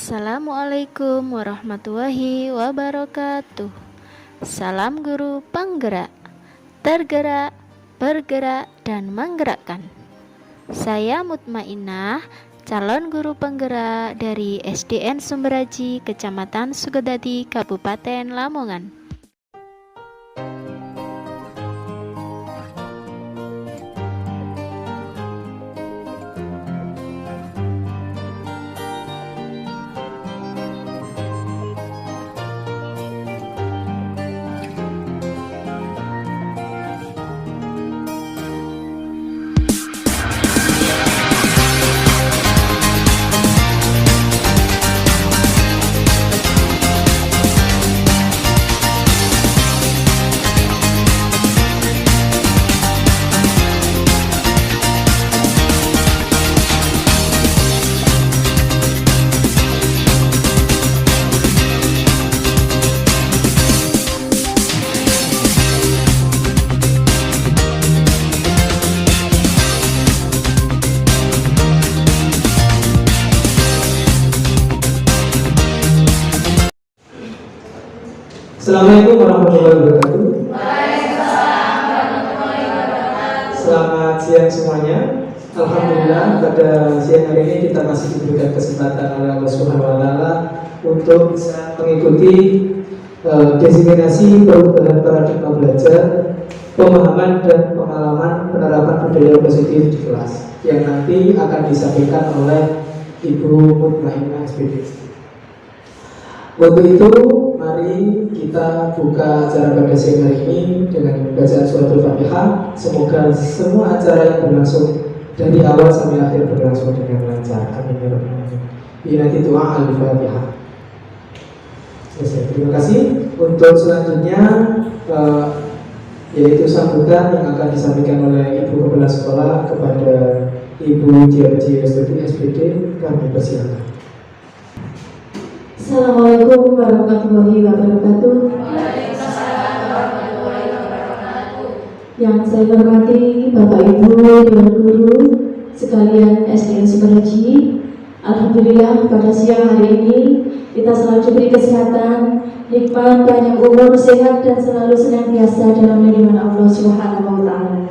Assalamualaikum warahmatullahi wabarakatuh. Salam guru penggerak, tergerak, bergerak, dan menggerakkan. Saya Mutmainah, calon guru penggerak dari SDN Sumberaji, Kecamatan Sugedadi, Kabupaten Lamongan. Assalamualaikum warahmatullahi wabarakatuh. Waalaikumsalam warahmatullahi wabarakatuh. Selamat siang semuanya. Alhamdulillah pada siang hari ini kita masih diberikan kesempatan oleh Allah Subhanahu wa taala untuk bisa mengikuti diseminasi perubahan paradigma belajar, pemahaman dan pengalaman penerapan budaya positif di kelas yang nanti akan disampaikan oleh Ibu Mutmainah SPD. Untuk itu, mari kita buka acara pada siang hari ini dengan bacaan surat Al-Fatihah. Semoga semua acara yang berlangsung dari awal sampai akhir berlangsung dengan lancar. Amin ya rabbal alamin. Binati doa Al-Fatihah. Terima kasih. Untuk selanjutnya yaitu sambutan yang akan disampaikan oleh Ibu Kepala Sekolah kepada Ibu JRJ SPD. Kami persilakan. Assalamualaikum warahmatullahi wabarakatuh. Waalaikumsalam warahmatullahi wabarakatuh. Yang saya hormati Bapak Ibu Dewan Guru sekalian SDN Sumberaji. Alhamdulillah pada siang hari ini kita selalu diberi kesehatan, nikmat, panjang umur, sehat dan selalu senantiasa dalam lindungan Allah Subhanahu wa taala.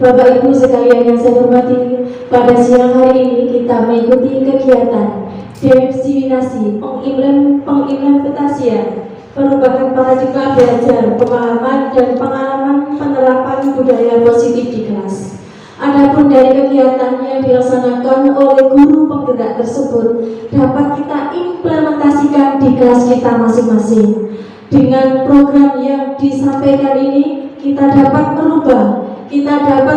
Bapak Ibu sekalian yang saya hormati, pada siang hari ini kita mengikuti kegiatan diseminasi pengimplementasian perubahan paradigma belajar, pemahaman dan pengalaman penerapan budaya positif di kelas. Adapun dari kegiatan yang dilaksanakan oleh guru penggerak tersebut dapat kita implementasikan di kelas kita masing-masing. Dengan program yang disampaikan ini kita dapat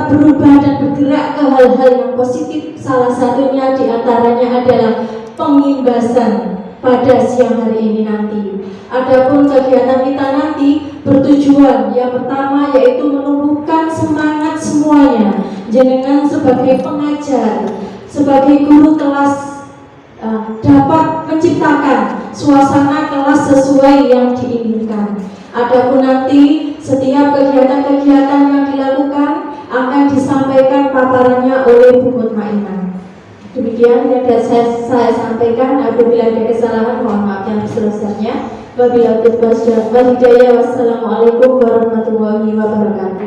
berubah dan bergerak ke hal-hal yang positif. Salah satunya diantaranya adalah pengimbasan pada siang hari ini nanti. Adapun kegiatan kita nanti bertujuan yang pertama yaitu menumbuhkan semangat semuanya. Jenengan sebagai pengajar, sebagai guru kelas dapat menciptakan suasana kelas sesuai yang diinginkan. Adapun nanti setiap kegiatan-kegiatan yang dilakukan akan disampaikan paparannya oleh Bu Mutmainah. Demikian yang saya sampaikan. Apabila ada kesalahan mohon maaf yang sebesar-besarnya. Wabillahi taufiq wal hidayah. Wassalamualaikum warahmatullahi wabarakatuh.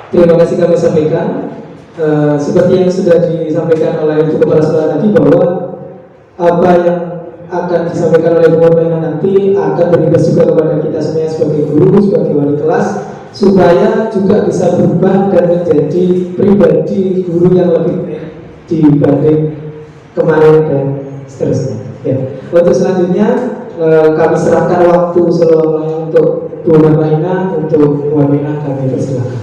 Terima kasih kami sampaikan. Seperti yang sudah disampaikan oleh Ibu Kepala Sekolah tadi, bahwa apa yang akan disampaikan oleh Ibu Mutmainah nanti akan berimbas juga kepada kita semua sebagai guru, sebagai wali kelas, supaya juga bisa berubah dan menjadi pribadi guru yang lebih baik dibanding kemarin dan seterusnya. Ya. Untuk selanjutnya kami serahkan waktu seluruhnya untuk Bu Mutmainah. Untuk Bu Mutmainah kami persilakan.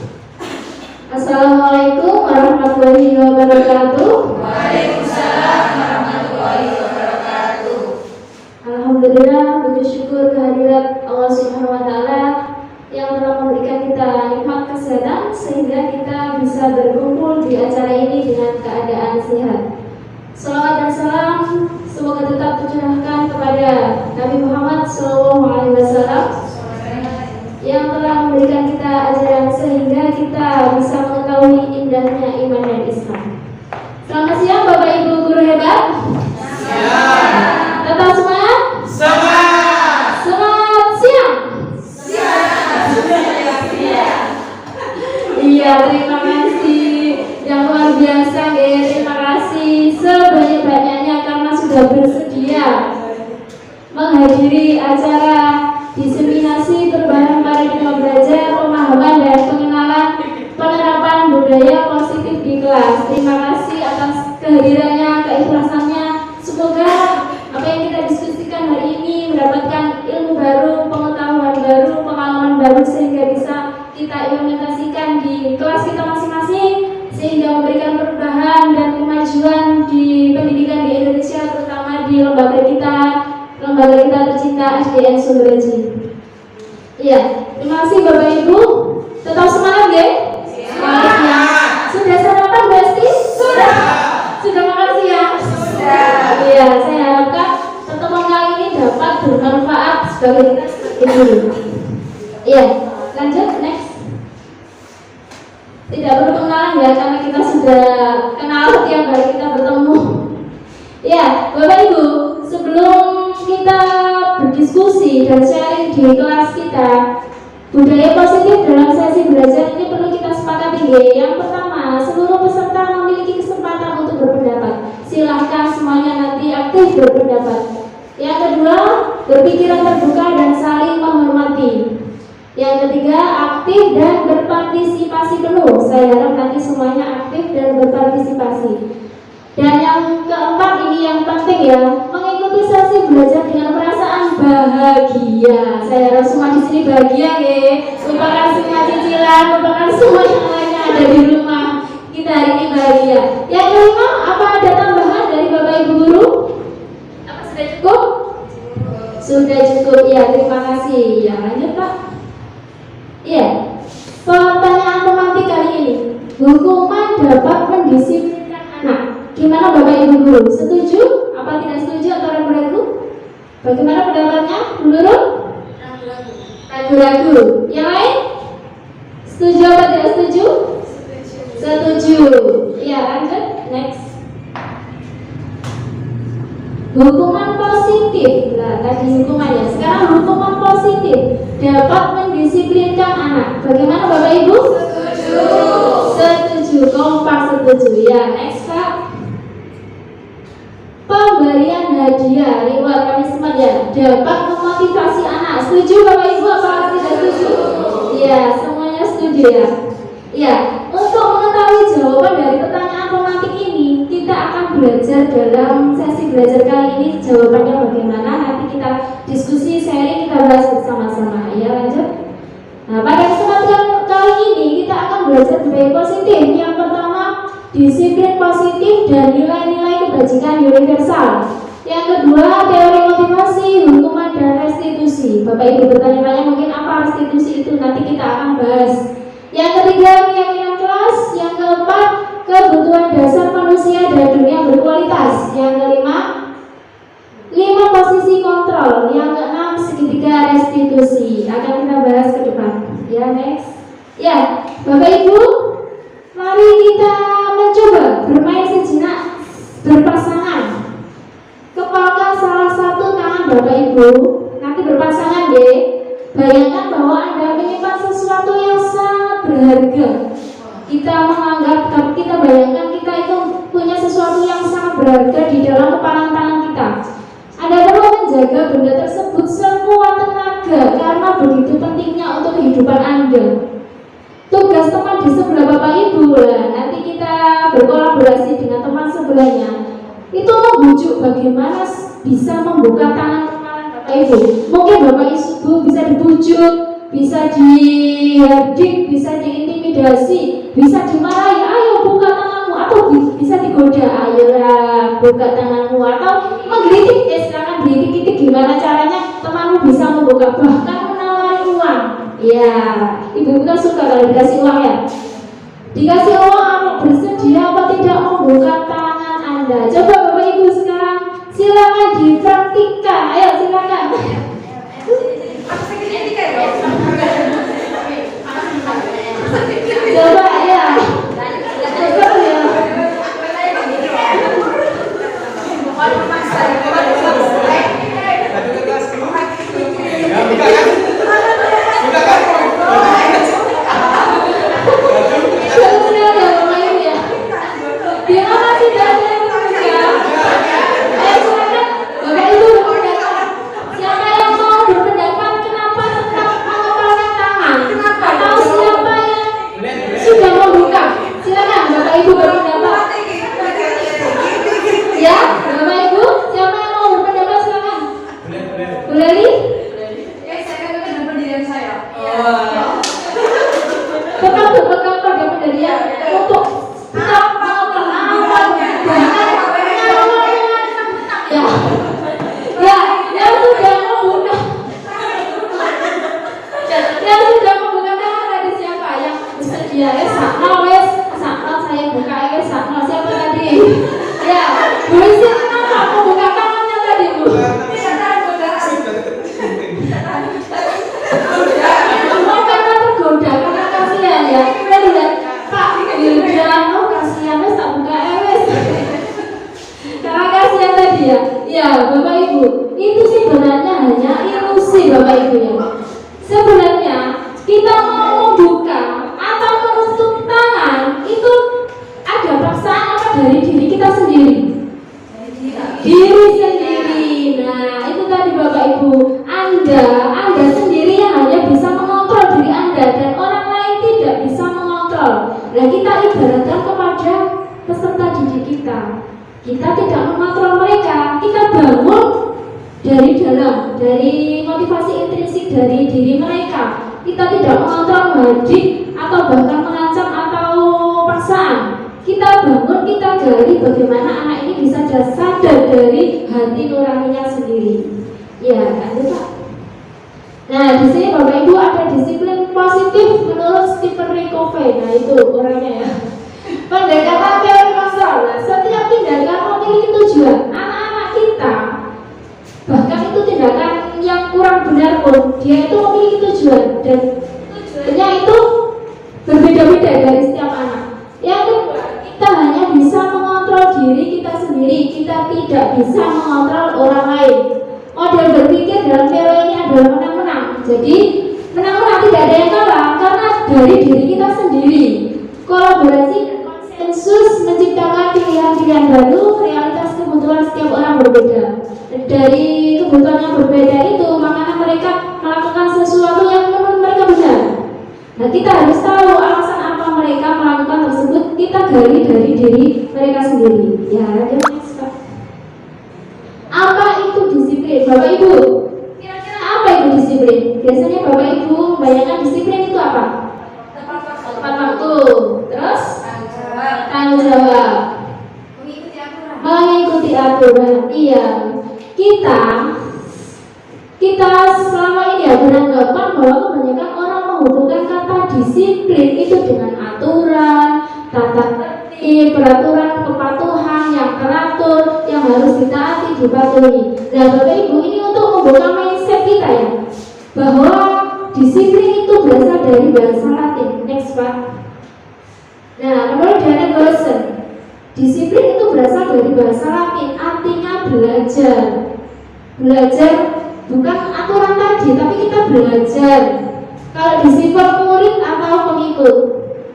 Assalamualaikum warahmatullahi wabarakatuh. Waalaikumsalam warahmatullahi wabarakatuh. Alhamdulillah, puji syukur kehadirat Allah Subhanahu wa taala yang telah memberikan kita nikmat kesehatan sehingga kita bisa berkumpul di acara ini dengan keadaan sehat. Salawat dan salam semoga tetap tercurahkan kepada Nabi Muhammad SAW yang telah memberikan kita ajaran sehingga kita bisa mengetahui indahnya iman dan Islam. Selamat siang Bapak Ibu guru hebat. Siang. Tetap menghadiri acara diseminasi perubahan paradigma belajar, pemahaman dan pengenalan penerapan budaya positif di kelas. Terima kasih atas kehadirannya, keikhlasannya. Semoga apa yang kita diskusikan hari ini mendapatkan ilmu baru, pengetahuan baru, pengalaman baru sehingga bisa kita implementasikan di kelas kita masing-masing sehingga memberikan perubahan dan kemajuan di pendidikan di Indonesia, terutama di lembaga kita tercinta SDN Sumberji. Iya, terima kasih Bapak Ibu. Tetap semangat ya. Semangat. Sudah sarapan Besti? Sudah. Sudah makan siang? Sudah. Iya, saya harapkan pertemuan kali ini dapat bermanfaat sebagai ini. Iya, lanjut next. Tidak perlu kenalan ya, karena kita sudah kenal tiap hari kita bertemu. Ya, Bapak Ibu, sebelum kita berdiskusi dan sharing di kelas kita, budaya positif dalam sesi belajar ini perlu kita sepakati. Yang pertama, seluruh peserta memiliki kesempatan untuk berpendapat. Silahkan semuanya nanti aktif berpendapat. Yang kedua, berpikiran terbuka dan saling menghormati. Yang ketiga, aktif dan berpartisipasi penuh. Saya harap nanti semuanya aktif dan berpartisipasi. Dan yang keempat, ini yang penting ya, mengikuti sesi belajar dengan perasaan bahagia. Saya harap semua di sini bahagia ya. Lupakan semua cicilan, lupakan semua yang lainnya ada di rumah. Kita hari ini bahagia. Yang kelima, apa ada tambahan dari Bapak Ibu guru? Apa sudah cukup? Sudah cukup ya, terima kasih. Ya lanjut Pak. Iya, pertanyaan pemantik kali ini, hukuman dapat mendisiplinkan anak. Gimana Bapak Ibu guru? Setuju? Apa tidak setuju atau ragu-ragu? Bagaimana pendapatnya? Menurut? Ragu-ragu. Yang lain? Setuju apa tidak setuju? Setuju. Ya lanjut, next. Hukuman positif. Nah, tadi hukumannya. Sekarang hukuman positif dapat mendisiplinkan anak. Bagaimana Bapak Ibu? Setuju. Setuju. Kompak setuju. Ya, next Pak. Pemberian hadiah, reward punishment ya, dapat memotivasi anak. Setuju Bapak Ibu apa tidak setuju? Ya, semuanya setuju ya. Ya, untuk mengetahui jawaban dari pertanyaan pemantik ini, kita akan belajar dalam sesi belajar kali ini jawabannya bagaimana. Nanti kita diskusi, sharing, kita bahas bersama-sama. Ya, lanjut. Nah, pada kesempatan kali ini kita akan belajar budaya positif. Yang pertama, disiplin positif dan nilai-nilai kebajikan universal. Yang kedua, teori motivasi, hukuman dan restitusi. Bapak Ibu bertanya-tanya mungkin apa restitusi itu, nanti kita akan bahas. Yang ketiga, keyakinan kelas. Yang keempat, kebutuhan dasar manusia dan dunia berkualitas. Yang kelima, 5 posisi kontrol. Yang keenam, segitiga restitusi. Akan kita bahas ke depan. Ya, next. Ya, Bapak Ibu, mari kita mencoba bermain sejenak berpasangan. Kepalkan salah satu tangan Bapak Ibu, nanti berpasangan deh. Bayangkan bahwa Anda menyimpan sesuatu yang sangat berharga. Kita bayangkan kita itu punya sesuatu yang sangat berharga di dalam kepalan tangan kita. Anda perlu menjaga benda tersebut sekuat tenaga karena begitu pentingnya untuk kehidupan Anda. Tugas teman di sebelah Bapak Ibu lah, nanti kita berkolaborasi dengan teman sebelahnya. Itu membujuk bagaimana bisa membuka tangan Bapak Ibu. Mungkin Bapak Ibu bisa dibujuk, bisa dihardik, bisa diintimidasi, bisa dimarahi. Ayo buka tanganmu, atau bisa digoda. Ayolah buka tanganmu, atau menggelitik. Silakan gelitik gimana caranya temanmu bisa membuka, bahkan menawari uang. Ya, ibu kan suka kalau dikasih uang ya. Dikasih uang, apa bersedia apa tidak membuka tangan Anda? Coba Bapak Ibu sekarang silakan dipraktikkan. Ayo silakan. Coba ya. Coba ya. Siapa sih Bapak Ibu ya. Sebenarnya kita mau membuka atau menusuk tangan itu ada paksaan apa dari diri kita sendiri? Diri sendiri. Nah itu tadi Bapak Ibu, Anda sendiri yang hanya bisa mengontrol diri Anda dan orang lain tidak bisa mengontrol. Nah kita ibaratkan kepada peserta didik kita. Kita tidak mengontrol mereka, kita bangun dari dalam, dari motivasi intrinsik dari diri mereka. Kita tidak mengontrol hadik atau bahkan mengancam atau paksaan. Kita bangun, kita gali bagaimana anak ini bisa sadar dari hati nuraninya sendiri. Ya, kan Pak. Nah, di sini Bapak Ibu ada disiplin positif menurut Stephen Ray Covey. Nah, itu orangnya ya. Pendekatan teori masalah. Setiap tindakan memiliki tujuan. Anak-anak kita, bahkan itu tindakan yang kurang benar pun, dia itu memiliki tujuan dan tujuannya itu berbeda-beda dari setiap anak. Yang kedua, kita hanya bisa mengontrol diri kita sendiri. Kita tidak bisa mengontrol orang lain. Model berpikir dalam teori ini adalah menang-menang. Jadi menang-menang tidak ada yang kalah karena dari diri kita sendiri. Kolaborasi dan konsensus menciptakan pilihan-pilihan baru. Realitas kebutuhan setiap orang berbeda. Dari kebutuhan yang berbeda itu, makanya mereka melakukan sesuatu yang menurut mereka benar. Nah, kita harus tahu alasan apa mereka melakukan tersebut. Kita gali dari diri mereka sendiri. Ya, next Pak. Apa itu disiplin, Bapak Ibu? Kira-kira apa itu disiplin? Biasanya Bapak Ibu membayangkan disiplin itu apa? Tepat waktu. Terus? Tanggung jawab. Mengikuti aturan. Iya. Kita selama ini ya beranggapan bahwa kebanyakan orang menghubungkan kata disiplin itu dengan aturan, tata tertib, peraturan kepatuhan yang teratur yang harus ditaati, dipatuhi. Nah Bapak Ibu, ini untuk membuka mindset kita ya, bahwa disiplin itu berasal dari bahasa Latin. Next Pak. Nah menurut Daniel Golson, disiplin itu berasal dari bahasa Latin, artinya belajar. Belajar bukan aturan tadi, tapi kita belajar. Kalau disiplin murid atau pengikut.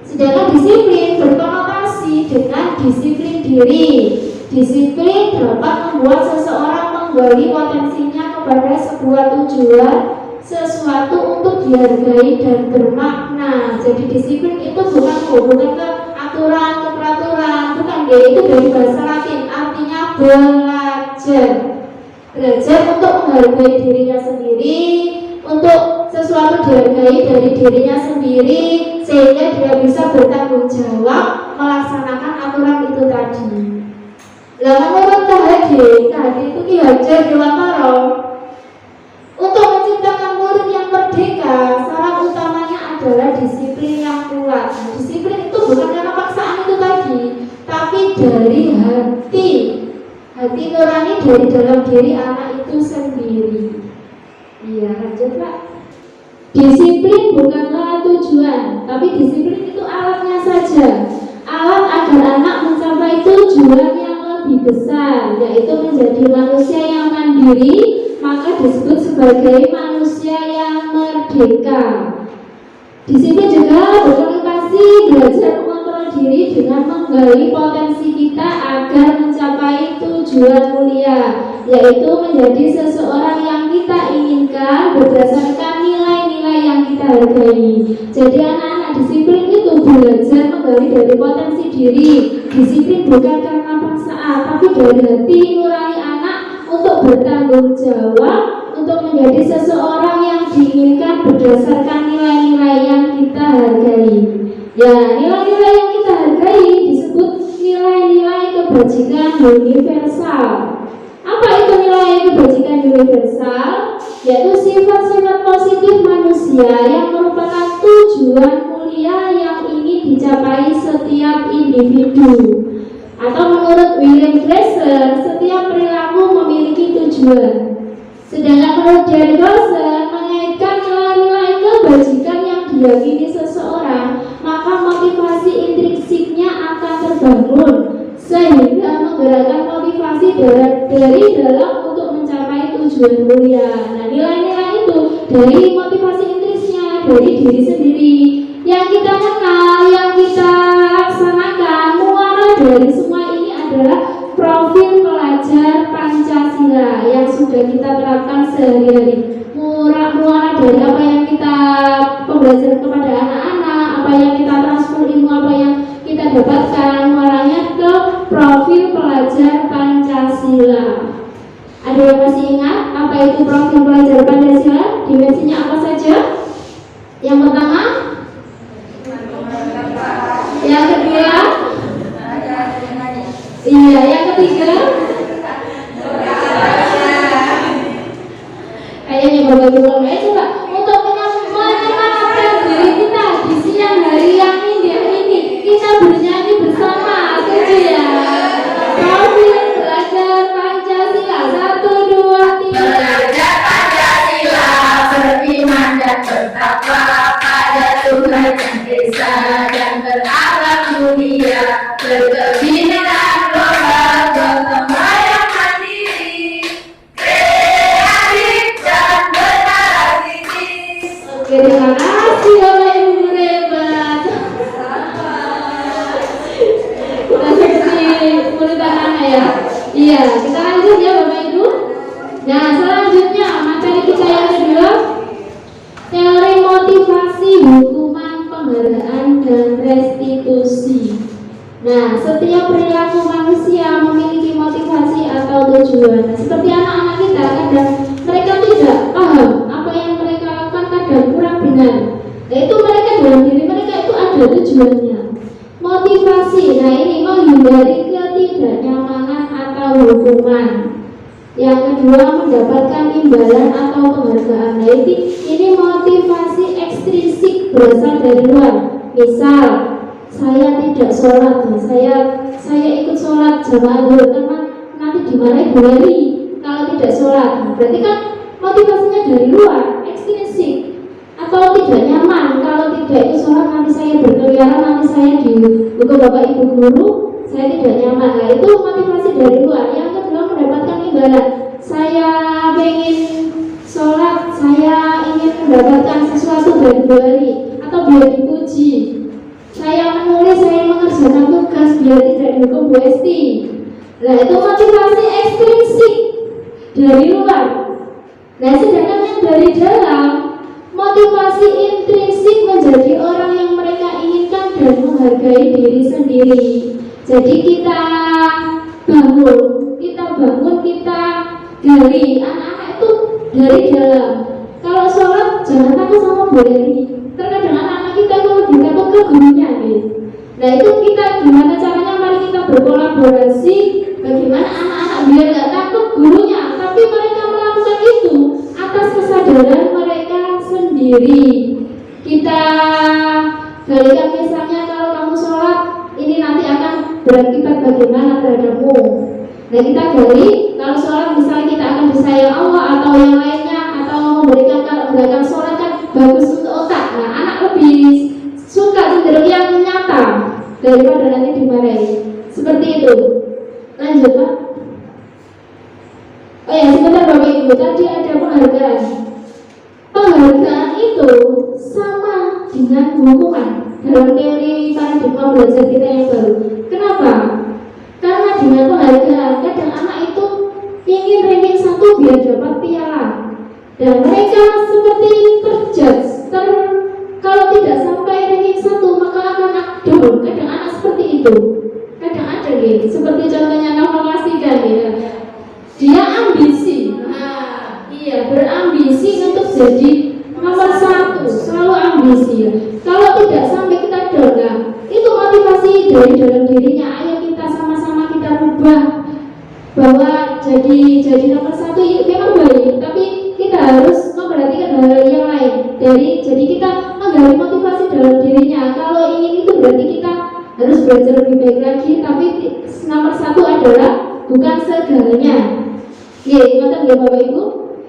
Sedangkan disiplin berkonotasi dengan disiplin diri. Disiplin dapat membuat seseorang menggali potensinya kepada sebuah tujuan, sesuatu untuk dihargai dan bermakna. Jadi disiplin itu bukan ke aturan, ke peraturan, bukan ya, itu dari bahasa Latin, artinya belajar. Belajar untuk menghargai dirinya sendiri, untuk sesuatu dihargai dari dirinya sendiri, sehingga dia bisa bertanggung jawab melaksanakan aturan itu tadi. Nah, menurut KHD itu Ki Hajar Dewantara, untuk menciptakan murid yang merdeka, syarat utamanya adalah disiplin yang kuat. Nah, disiplin itu bukan karena paksaan itu tadi, tapi dari hati nurani dari dalam diri anak itu sendiri. Iya, lanjut Pak. Disiplin bukanlah tujuan, tapi disiplin itu alatnya saja. Alat agar anak mencapai tujuan yang lebih besar, yaitu menjadi manusia yang mandiri, maka disebut sebagai manusia yang merdeka. Disiplin juga berkonotasi belajar mengontrol diri dengan menggali potensi kita agar mencapai tujuan mulia, yaitu menjadi seseorang yang kita inginkan berdasarkan nilai-nilai yang kita hargai. Jadi anak-anak disiplin itu belajar menggali dari potensi diri. Disiplin bukan karena paksaan, tapi dari hati nurani anak untuk bertanggung jawab, untuk menjadi seseorang yang diinginkan berdasarkan nilai-nilai yang kita hargai. Ya, nilai-nilai yang kita hargai disebut nilai-nilai kebajikan universal. Apa itu nilai kebajikan universal? Yaitu sifat-sifat positif manusia yang merupakan tujuan mulia yang ingin dicapai setiap individu. Atau menurut William Glasser, setiap perilaku memiliki tujuan. Sedangkan menurut Daniel Golson, mengaitkan nilai-nilai kebajikan yang diyakini seseorang, maka motivasi intrinsiknya akan terbangun sehingga menggerakkan motivasi dari dalam untuk mencapai tujuan mulia. Nah, nilai-nilai itu dari motivasi intrinsnya, dari diri sendiri yang kita kenal, yang kita laksanakan. Muara dari semua ini adalah profil pelajar Pancasila yang sudah kita terapkan sehari-hari. Muara dari apa yang kita pembelajaran kepada anak-anak, apa yang kita transfer ilmu, apa yang kita dapatkan, muaranya ke profil pelajar Pancasila. Ada yang masih ingat apa itu profil pelajar Pancasila? Dimensinya apa saja? Yang pertama, yang kedua, iya, yang ketiga, kayaknya Bapak Ibu coba untuk menyemangatkan diri kita di siang hari yang indah ini, kita bernyanyi bersama, setuju ya? Profil belajar Pancasila, 1, 2, 3. Belajar Pancasila, beriman dan bertakwa pada Tuhan yang Esa dan berakhlak mulia, berkebinekaan global, berkembang yang mandiri, kreatif dan bertarasi. Oke, terima kasih Bapak Ibu hebat. Kita seperti mulut anak ya. Iya, kita lanjut ya Bapak Ibu. Nah, selanjutnya materi kita yang kedua, teori motivasi, hukuman, penghargaan, dan restitusi. Nah, setiap perilaku manusia memiliki motivasi atau tujuan. Nah, seperti anak-anak kita, kadang mereka tidak paham apa yang mereka lakukan, kadang kurang benar. Yaitu mereka dalam diri mereka itu ada tujuannya. Motivasi, nah ini menghindari ketidaknyamanan atau hukuman. Yang kedua, mendapatkan imbalan atau penghargaan. Nah, ini motivasi ekstrinsik, berasal dari luar. Misal, saya tidak sholat, nah, saya ikut sholat jamaah dulu karena nanti dimarahi Bu Heri kalau tidak sholat. Nah, berarti kan motivasinya dari luar, ekstrinsik. Atau tidak nyaman kalau tidak ikut sholat, nanti saya berkeliaran, nanti saya dihukum Bapak Ibu guru, saya tidak nyaman. Nah, itu motivasi dari luar. Yang kedua, mendapatkan imbalan. Saya ingin sholat, saya ingin mendapatkan sesuatu dari Bu Heri atau biar dipuji. Saya menulis, saya mengerjakan tugas biar tidak dihukum Bu Esti. Nah, itu motivasi ekstrinsik dari luar. Nah, sedangkan yang dari dalam, motivasi intrinsik menjadi orang yang mereka inginkan dan menghargai diri sendiri. Jadi kita bangun, kita gali. Anak-anak itu dari dalam. Kalau sholat jangan takut sama Bu Heri. Terkadang anak-anak kita itu lebih takut ke gurunya gitu. Nah, itu kita gimana caranya, mari kita berkolaborasi bagaimana anak-anak biar nggak takut gurunya, tapi mereka melakukan itu atas kesadaran mereka sendiri. Kita galikan misalnya, kalau kamu sholat ini nanti akan berakibat bagaimana terhadapmu. Nah, kita gali, kalau sholat misalnya kita akan disayang Allah atau yang lainnya, atau memberikan, kalau gerakan sholat kan bagus untuk otak. Nah, anak lebih suka cenderung yang nyata daripada nanti dimarahi. Seperti itu. Lanjut Pak. Oh ya, sebentar Bapak Ibu, tadi ada penghargaan. Penghargaan itu sama dengan hukuman dalam teori paradigma belajar kita yang baru. Kenapa? Karena dengan penghargaan, kadang anak itu ingin ranking 1 biar dapat piala, dan mereka seperti terjudge, kalau tidak sampai ranking 1 maka akan down. Kadang anak seperti itu. Kadang ada gitu, seperti contohnya Novel Mastika gitu. Dia ambisi, nah, iya, berambisi untuk jadi nomor 1, selalu ambisi ya. Kalau tidak sampai kita down, nah, itu motivasi dari dalam dirinya. Ayo kita sama-sama kita rubah bahwa jadi nomor 1 ya, memang baik, tapi kita harus memperhatikan hal yang lain. Jadi kita menggali motivasi dalam dirinya. Kalau ingin itu berarti kita harus belajar lebih baik lagi, tapi nomor 1 adalah bukan segalanya. Iya, ingatkan ya Bapak Ibu.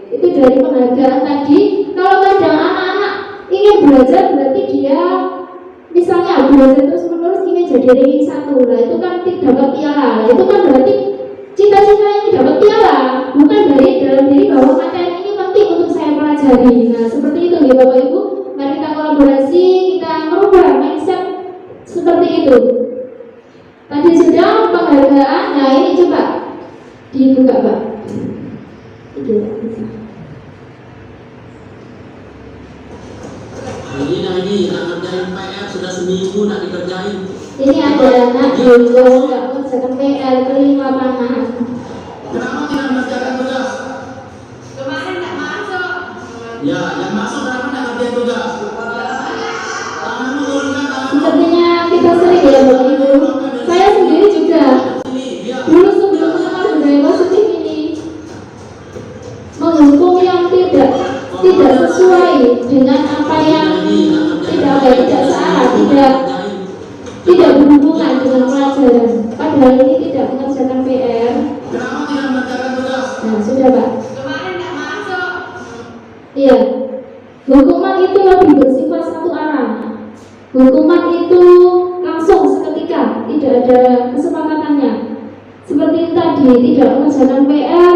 Itu dari penghargaan tadi. Kalau kadang anak-anak ingin belajar, berarti dia misalnya belajar terus menerus ingin jadi ranking 1. Nah, itu kan tidak dapat piala. Itu kan berarti cita-cita ini dapat piala, bukan dari dalam diri bahwa materi ini penting untuk saya pelajari. pelajari. Nah, seperti itu ya Bapak Ibu. Mari kita kolaborasi, kita merubah mindset seperti itu. Tadi sudah penghargaan, nah ini coba dibuka Pak. Itu bisa. Ini lagi nak kerjain PR sudah seminggu nak dikerjain. Ini ada anak dulu nggak mengerjakan PR kelima panahan. Kenapa tidak mengerjakan tugas? Kemarin nggak masuk. Ya, yang masuk kenapa tidak kerjain tugas? Tanganmu turunkan, tanganmu. Sepertinya kita sering ya Bapak Ibu. Saya sendiri juga. Ini, dia. Dulu sebelum mengenal budaya positif ini menghukum yang tidak sesuai dengan apa yang tidak salah, tidak berhubungan dengan pelajaran. Padahal ini tidak mengerjakan PR. Kenapa tidak mengerjakan tugas? Nah, sudah Pak. Kemarin nggak masuk. Iya. Hukuman itu lebih bersifat satu arah. Hukuman itu langsung seketika, tidak ada kesepakatannya. Seperti tadi, tidak mengerjakan PR,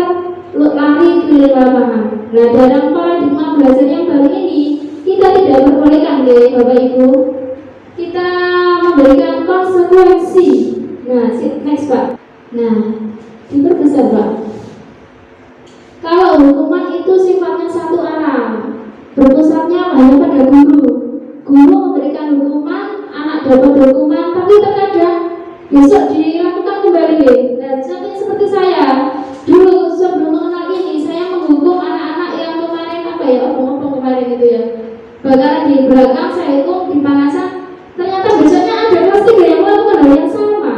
lari keliling lapangan. Nah, dalam paradigma belajar yang baru ini, kita tidak membolehkan deh Bapak Ibu. Kita memberikan konsekuensi. Nah, next Pak. Nah, diperbesar Pak. Kalau hukuman itu sifatnya satu arah, berpusatnya hanya pada guru. Guru memberikan hukuman, anak dapat hukuman, tapi terkadang besok dilakukan kembali. Dan seperti saya, dulu sebelum mengenal ini, saya menghukum anak-anak yang kemarin apa kemarin itu ya, bakaran di belakang saya hukum di panasan. Ternyata besoknya ada kelas 3 yang melakukan hal yang sama.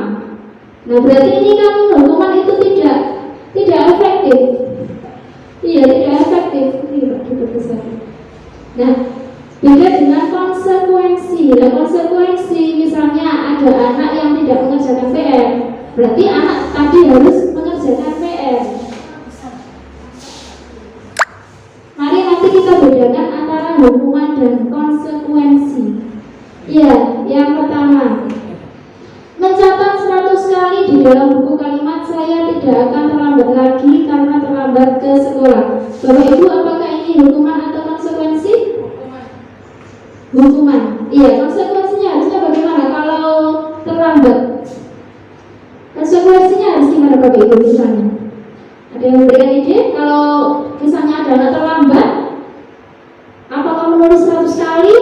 Nah, berarti ini kan hukuman itu tidak efektif. Iya, tidak efektif. Ini Pak, besar. Nah, beda dengan konsekuensi. Nah, konsekuensi misalnya ada anak yang tidak mengerjakan PR, berarti anak tadi harus mengerjakan PR. Mari nanti kita bedakan antara hukuman dan konsekuensi. Ya, yang pertama, mencatat 100 kali di dalam buku kalimat saya tidak akan terlambat lagi karena terlambat ke sekolah. Bapak Ibu, apakah ini hukuman atau konsekuensi? Hukuman. Iya, konsekuensinya harusnya bagaimana kalau terlambat? Konsekuensinya harus gimana Bapak Ibu misalnya? Ada yang memberikan ide? Kalau misalnya ada anak terlambat, apakah menulis 100 kali?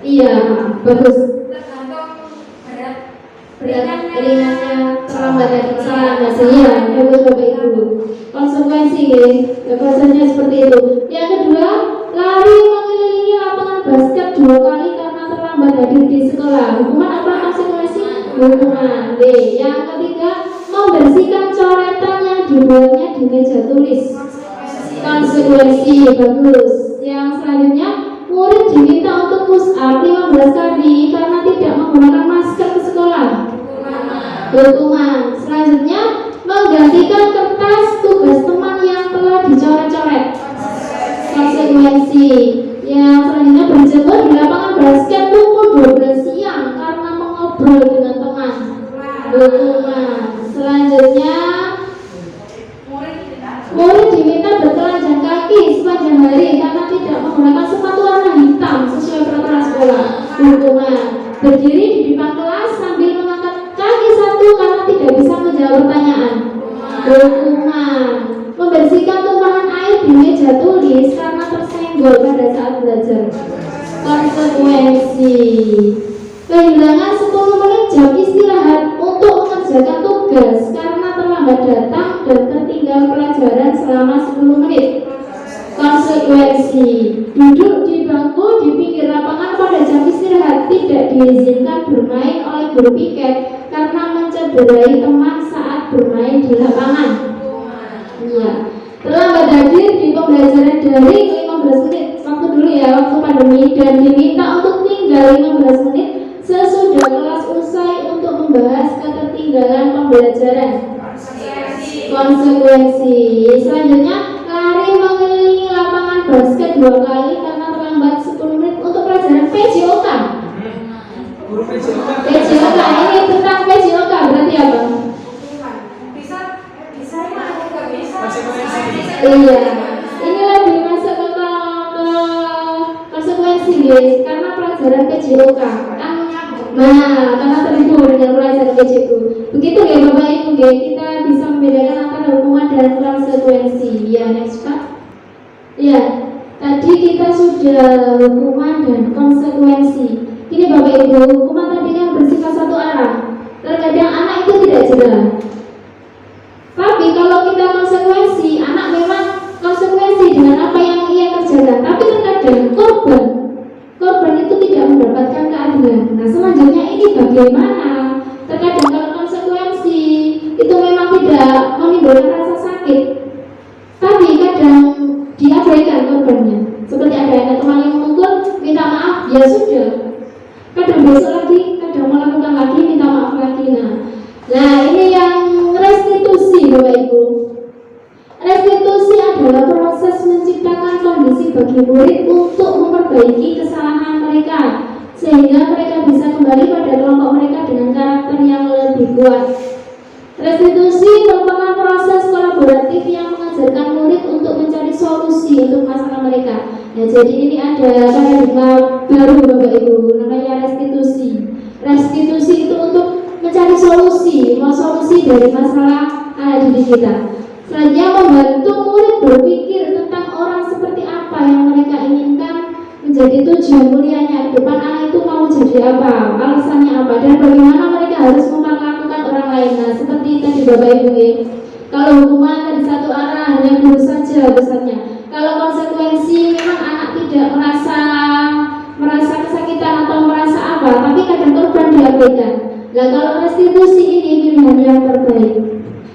Iya, bagus. Tergantung Berat ringannya terlambat dan kesalahannya sehingga bagus Bapak Ibu. Konsekuensi ya, prosesnya seperti itu. Yang kedua, lari mengelilingi lapangan basket 2 kali karena terlambat hadir di sekolah. Hukuman apa konsekuensi? Hukuman. Yang ketiga, membersihkan coretan yang dibuatnya di meja tulis. Konsekuensi, bagus. Yang selanjutnya, murid diminta untuk push up 15 kali karena tidak menggunakan masker ke sekolah. Hukuman. Selanjutnya, menggantikan kertas tugas teman yang telah dicoret-coret. Konsekuensi. Yang selanjutnya, berjemur di lapangan basket pukul 12 siang karena mengobrol dengan teman. Hukuman. Selanjutnya, murid diminta bertelanjang kaki sepanjang hari karena tidak menggunakan sepatu warna hitam sesuai peraturan sekolah. Hukuman. Berdiri di depan kelas sambil mengangkat kaki satu karena tidak bisa menjawab pertanyaan. Hukuman. Membersihkan tumpahan air di meja tulis karena tersenggol pada saat belajar. Konsekuensi. Kehilangan 10 menit jam istirahat untuk mengerjakan tugas karena terlambat datang dan tertinggal pelajaran selama 10 menit. Konsekuensi. Duduk di bangku di pinggir lapangan pada jam istirahat, tidak diizinkan bermain oleh guru piket karena mencederai teman saat bermain di lapangan. Iya. Terlambat hadir di pembelajaran daring 15 menit waktu dulu ya, waktu pandemi, dan diminta untuk tinggal 15 menit sesudah kelas usai untuk membahas ketertinggalan pembelajaran. Konsekuensi. Selanjutnya, lari mengelilingi lapangan basket 2 kali karena terlambat 10 menit untuk pelajaran PJOK. PJOK ini tentang PJOK berarti apa? bisa Iya, ini lebih masuk ke konsekuensi guys, karena pelajaran PJOK kan. Nah, karena terhubung dengan pelajaran PJOK. Begitu ya Bapak Ibu, kita bisa membedakan antara hukuman dan konsekuensi. Ya, next Pak. Ya, tadi kita sudah hukuman dan konsekuensi. Ini Bapak Ibu, hukuman tadi kan bersifat satu arah. Terkadang anak itu tidak jelas. Tapi kalau kita konsekuensi, anak memang konsekuensi dengan apa yang ia kerjakan. Tapi terkadang korban itu tidak mendapatkan keadilan. Nah, selanjutnya ini bagaimana? Terkadang kalau konsekuensi itu memang tidak menimbulkan rasa sakit, tapi kadang diabaikan korbannya. Seperti ada anak teman yang memukul, minta maaf, ya sudah. Kadang besok lagi, kadang melakukan lagi, minta maaf lagi. Nah ini yang restitusi Bapak Ibu. Restitusi adalah proses menciptakan kondisi bagi murid untuk memperbaiki kesalahan mereka, sehingga mereka bisa kembali pada kelompok mereka dengan karakter yang lebih kuat. Restitusi merupakan proses kolaboratif yang mengajarkan murid untuk mencari solusi untuk masalah mereka. Nah, jadi ini ada paradigma baru Bapak Ibu, namanya restitusi. Restitusi itu untuk mencari solusi dari masalah anak didik kita. Selanjutnya membantu murid berpikir tentang orang seperti apa yang mereka inginkan menjadi tujuan mulianya ke depan. Anak itu mau jadi apa, alasannya apa, dan bagaimana mereka harus memperlakukan orang lain. Nah, seperti tadi Bapak Ibu ya. Kalau hukuman dari satu arah hanya guru saja besarnya. Kalau konsekuensi memang anak tidak merasa kesakitan atau merasa apa, tapi kadang korban diabaikan. Nah, kalau restitusi ini pilihan yang terbaik.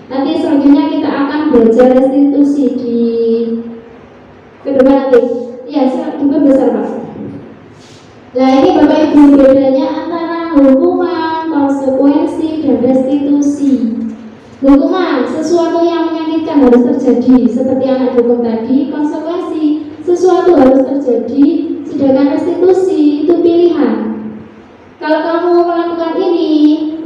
Nanti selanjutnya kita akan belajar restitusi di ke depan nanti. Ya, besar Pak. Nah, ini Bapak Ibu bedanya antara hukuman, konsekuensi, dan restitusi. Hukuman, sesuatu yang menyakitkan harus terjadi, seperti anak dihukum tadi. Konsekuensi, sesuatu harus terjadi. Sedangkan restitusi itu pilihan. Kalau kamu melakukan ini,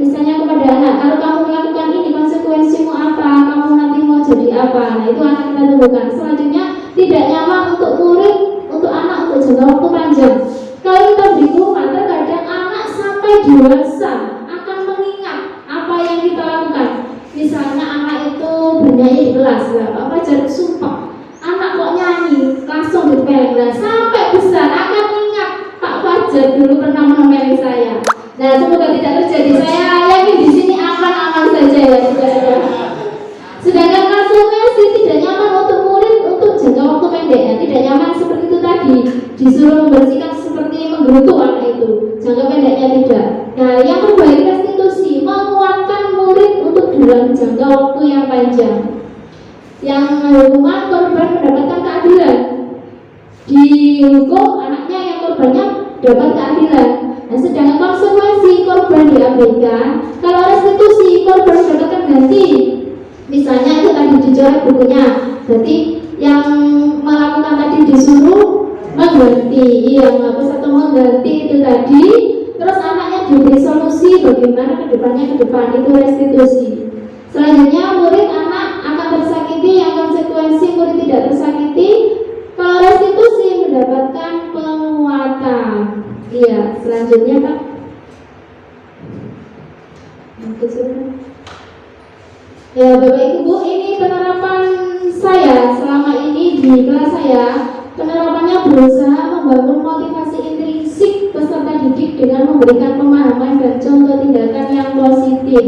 misalnya kepada anak, kalau kamu melakukan ini, konsekuensimu apa? Kamu nanti mau jadi apa? Nah, itu akan kita tentukan. Selanjutnya, tidak nyaman untuk murid, untuk anak, untuk jangka waktu panjang. Kalau kita beri hukuman, terkadang anak sampai dewasa akan mengingat apa yang kita lakukan. Misalnya anak itu bernyanyi di kelas, Pak Fajar sumpah, anak kok nyanyi, langsung dipeleng. Nah, sampai besar akan ingat Pak Fajar dulu pernah menemani saya. Nah, semoga tidak terjadi. Saya yakin di sini aman-aman saja ya, saudara. Sedangkan konsekuensi tidak nyaman untuk murid untuk jangka waktu pendek. Ya, tidak nyaman seperti itu tadi, disuruh membersihkan seperti menggerutu anak itu. Jangka pendeknya tidak. Nah, yang terbaik restitusi menguatkan murid untuk dalam jangka waktu yang panjang. Yang hukuman korban mendapatkan keadilan. Dihukum anaknya yang korbannya dapat keadilan. Nah, sedangkan konsekuensi korban diabaikan. Kalau restitusi korban mendapatkan ganti. Misalnya itu tadi dicoret bukunya, berarti yang melakukan tadi disuruh mengganti, menghapus atau mengganti itu tadi. Terus anaknya diberi solusi bagaimana ke depan itu restitusi. Selanjutnya murid anak akan tersakiti, yang konsekuensi murid tidak tersakiti. Kalau restitusi mendapatkan penguatan. Iya, selanjutnya Pak. Ya Bapak Ibu, ini penerapan saya selama ini di kelas saya. Penerapannya berusaha membangun motivasi intrinsik peserta didik dengan memberikan pemahaman dan contoh tindakan yang positif.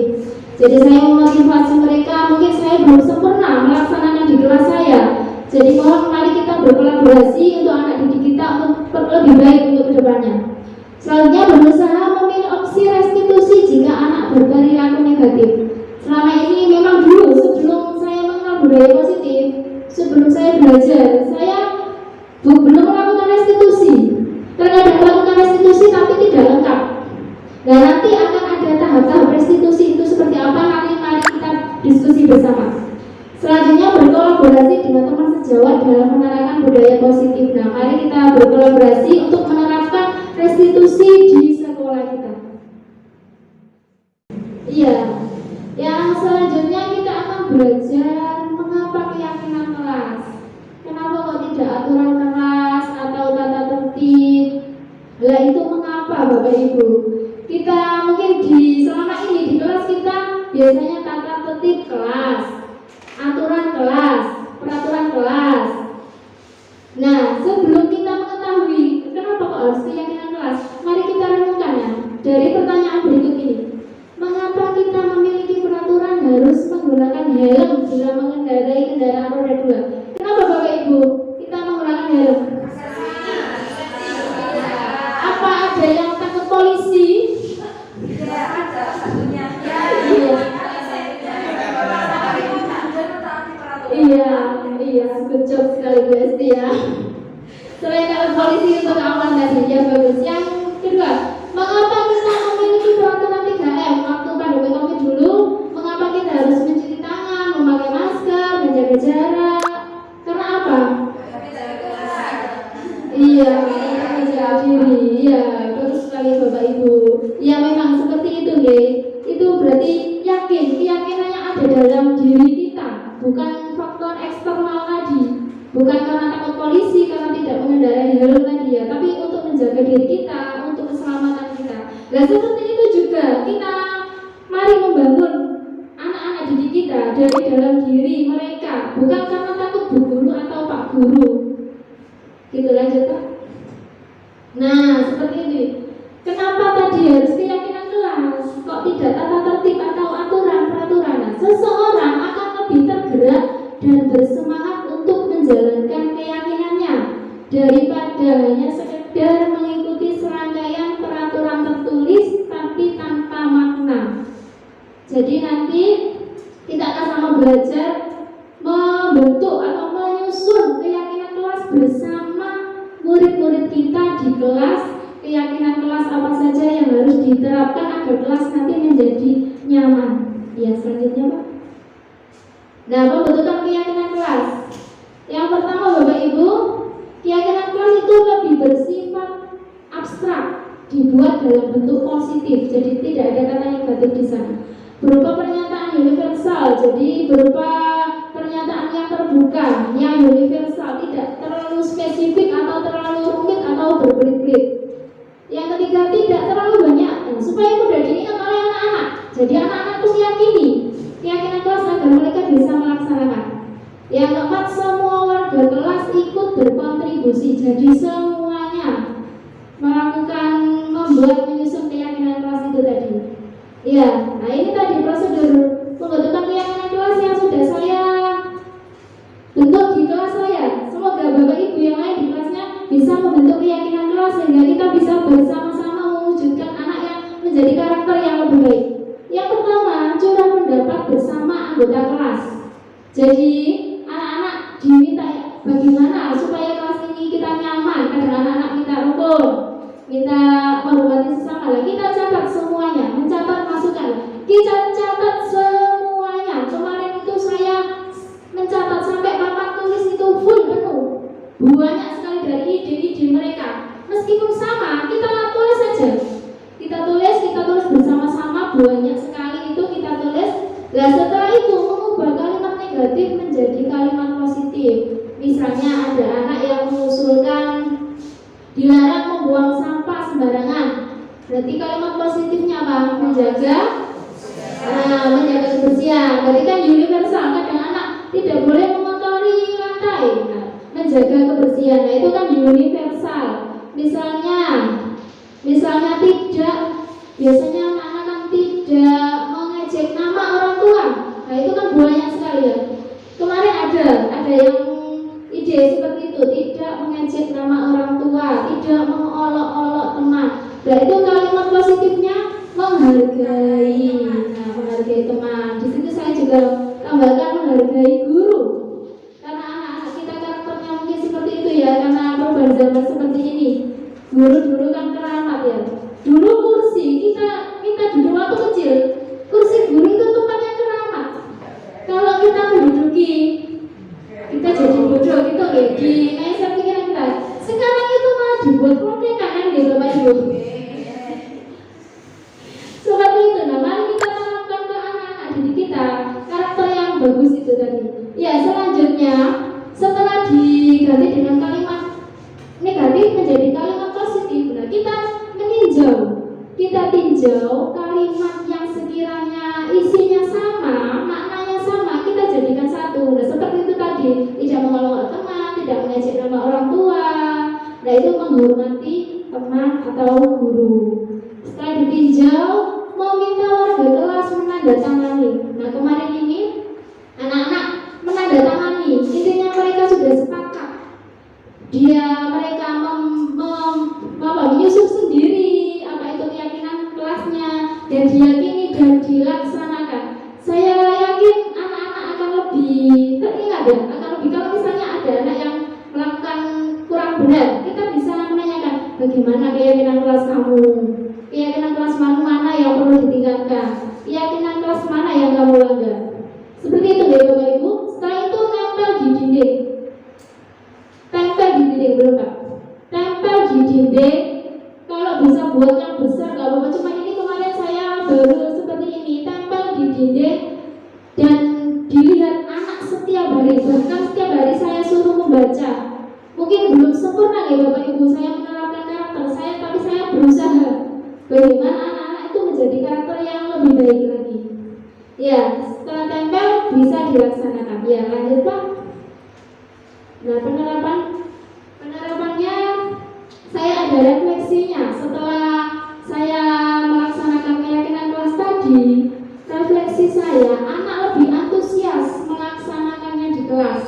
Jadi saya memotivasi mereka, mungkin saya belum sempurna melaksanakan di kelas saya. Jadi mohon mari kita berkolaborasi untuk anak didik kita untuk lebih baik untuk kedepannya. Selanjutnya berusaha memilih opsi restitusi jika anak berperilaku negatif. Selama ini memang dulu sebelum saya mengenal budaya positif, sebelum saya belajar, saya belum melakukan restitusi. Terkadang melakukan restitusi tapi tidak lengkap. Dan nanti akan ada tahap-tahap restitusi itu seperti apa, nanti mari kita diskusi bersama. Selanjutnya berkolaborasi dengan teman sejawat dalam menerapkan budaya positif. Nah, mari kita berkolaborasi untuk menerapkan restitusi di sekolah kita. Iya. Yang selanjutnya kita akan belajar mengapa keyakinan roda 2. Kenapa Bapak Ibu kita menggunakan helm? Apa ada yang takut polisi? Iya, good job sekali Bu Esti ya. Selain takut polisi untuk aman tadi, ya bagus. Yang kedua, mengapa kita memiliki peraturan 3M waktu pandemi COVID dulu? Mengapa kita harus mencuci tangan, memakai masker, menjaga jarak? Karena apa? Iya, menjaga diri. Iya, terus sekali Bapak Ibu. Ya memang seperti itu, ya. Itu berarti keyakinan yang ada dalam diri kita, bukan faktor eksternal tadi. Bukan karena takut polisi, karena tidak mengendarai helm tadi ya, tapi untuk menjaga diri kita, untuk keselamatan kita. Dan seperti itu juga kita mari membangun anak-anak didik kita dari dalam diri mereka, bukan karena takut bu guru atau pak guru. Gitu lanjut Pak. Nah seperti ini. Kenapa tadi harus keyakinan kelas? Kok tidak tata tertib atau aturan-peraturan? Nah, seseorang akan lebih tergerak dan bersemangat untuk menjalankan keyakinannya daripada hanya sekedar mengikuti serangkaian peraturan tertulis tapi tanpa makna. Jadi nanti kita akan sama belajar membentuk atau menyusun keyakinan kelas bersama murid-murid kita di kelas. Keyakinan kelas apa saja yang harus diterapkan agar kelas nanti menjadi nyaman. Ya selanjutnya Pak. Nah, pembentukan keyakinan kelas. Yang pertama Bapak Ibu, keyakinan kelas itu lebih bersifat abstrak, dibuat dalam bentuk positif, jadi tidak ada kata negatif di sana. Berupa pernyataan universal, jadi berupa pernyataan yang terbuka, yang universal, tidak terlalu spesifik atau terlalu rumit atau berbelit-belit. Yang ketiga, tidak terlalu banyak, supaya mudah diingat oleh anak-anak. Jadi anak-anak itu meyakini keyakinan kelas agar mereka bisa melaksanakan. Yang keempat, semua warga kelas ikut berkontribusi. Jadi semuanya melakukan membuat menyusun keyakinan kelas itu tadi. Ya, nah ini tadi prosedur pembentukan keyakinan kelas yang sudah saya bentuk di kelas saya. Semoga Bapak Ibu yang lain di kelasnya bisa membentuk keyakinan kelas sehingga kita bisa bersama-sama mewujudkan anak yang menjadi karakter yang lebih baik. Yang pertama, curah pendapat bersama anggota kelas. Jadi anak-anak diminta bagaimana supaya kelas ini kita nyaman. Kadang anak-anak minta rukun, minta menghormati sesama. Kita catat semuanya, mencatat masukan. Kita catat semuanya. Kemarin itu saya mencatat sampai papan tulis itu full penuh. Banyak sekali dari ide-ide mereka. Meskipun sama, kita tulis saja. Kita tulis bersama-sama, banyak sekali itu kita tulis. Dan setelah itu mengubah kalimat negatif menjadi kalimat positif. Misalnya ada anak yang mengusulkan dilarang membuang sampah sembarangan. Berarti kalimat positifnya apa? Menjaga kebersihan. Berarti kan universal. Kadang anak tidak boleh mengotori lantai. Menjaga kebersihan. Nah itu kan universal. Misalnya tidak, biasanya anak-anak tidak mengejek nama orang tua. Nah itu kan banyak sekali ya. Kemarin ada yang ide seperti itu, tidak mengejek nama orang tua, tidak mengolok-olok teman. Nah itu kalimat positifnya menghargai. Nah menghargai teman. Di situ saya juga tambahkan menghargai guru. Karena anak-anak kita karakternya mungkin seperti itu ya, karena perubahan zaman seperti ini. Guru dulu kan keramat ya. Dulu kursi kita duduk waktu kecil, kursi guru itu tempatnya keramat. Kalau kita menduduki, kita jadi bodoh gitu ya. Di mindset pikiran kita. Sekarang itu malah dibuat protekan kan gitu Bapak Ibu. Seperti itu. Nah, mari kita tanamkan ke anak-anak didik kita karakter yang bagus itu tadi. Ya, selanjutnya setelah diganti dengan kalimat negatif menjadi kalimat positif. Nah, kita tinjau kalimat yang sekiranya isinya sama, maknanya sama, kita jadikan satu. Nah, seperti itu tadi, tidak mengolok teman, tidak mengejek nama orang tua. Nah, itu menghormati teman atau guru. Setelah ditinjau, meminta warga kelas menandatangani. Nah, kemarin ini anak-anak menandatangani. mereka menyusun sendiri apa itu keyakinan kelasnya dan diyakini dan dilaksanakan. Saya yakin anak-anak akan lebih teringat ya, akan lebih kalau misalnya ada anak yang melakukan kurang benar, kita bisa menanyakan bagaimana keyakinan kelas kamu, keyakinan kelas mana yang perlu ditingkatkan, keyakinan kelas mana yang kamu langgar. Seperti itu ya Bapak Ibu. Setelah itu nempel di dinding. Tempel di dinding belum Pak? Tempel di dinding. Kalau bisa buat yang besar gak apa-apa. Cuma ini kemarin saya baru seperti ini. Tempel di dinding dan dilihat anak setiap hari. Bahkan setiap hari saya suruh membaca. Mungkin belum sempurna ya Bapak Ibu. Saya menerapkan karakter saya, tapi saya berusaha bagaimana anak-anak itu menjadi karakter yang lebih baik lagi. Ya, setelah tempel bisa dilaksanakan. Ya, lanjut Pak. Nah, penerapannya saya ada refleksinya. Setelah saya melaksanakan keyakinan kelas tadi, refleksi saya, anak lebih antusias melaksanakannya di kelas.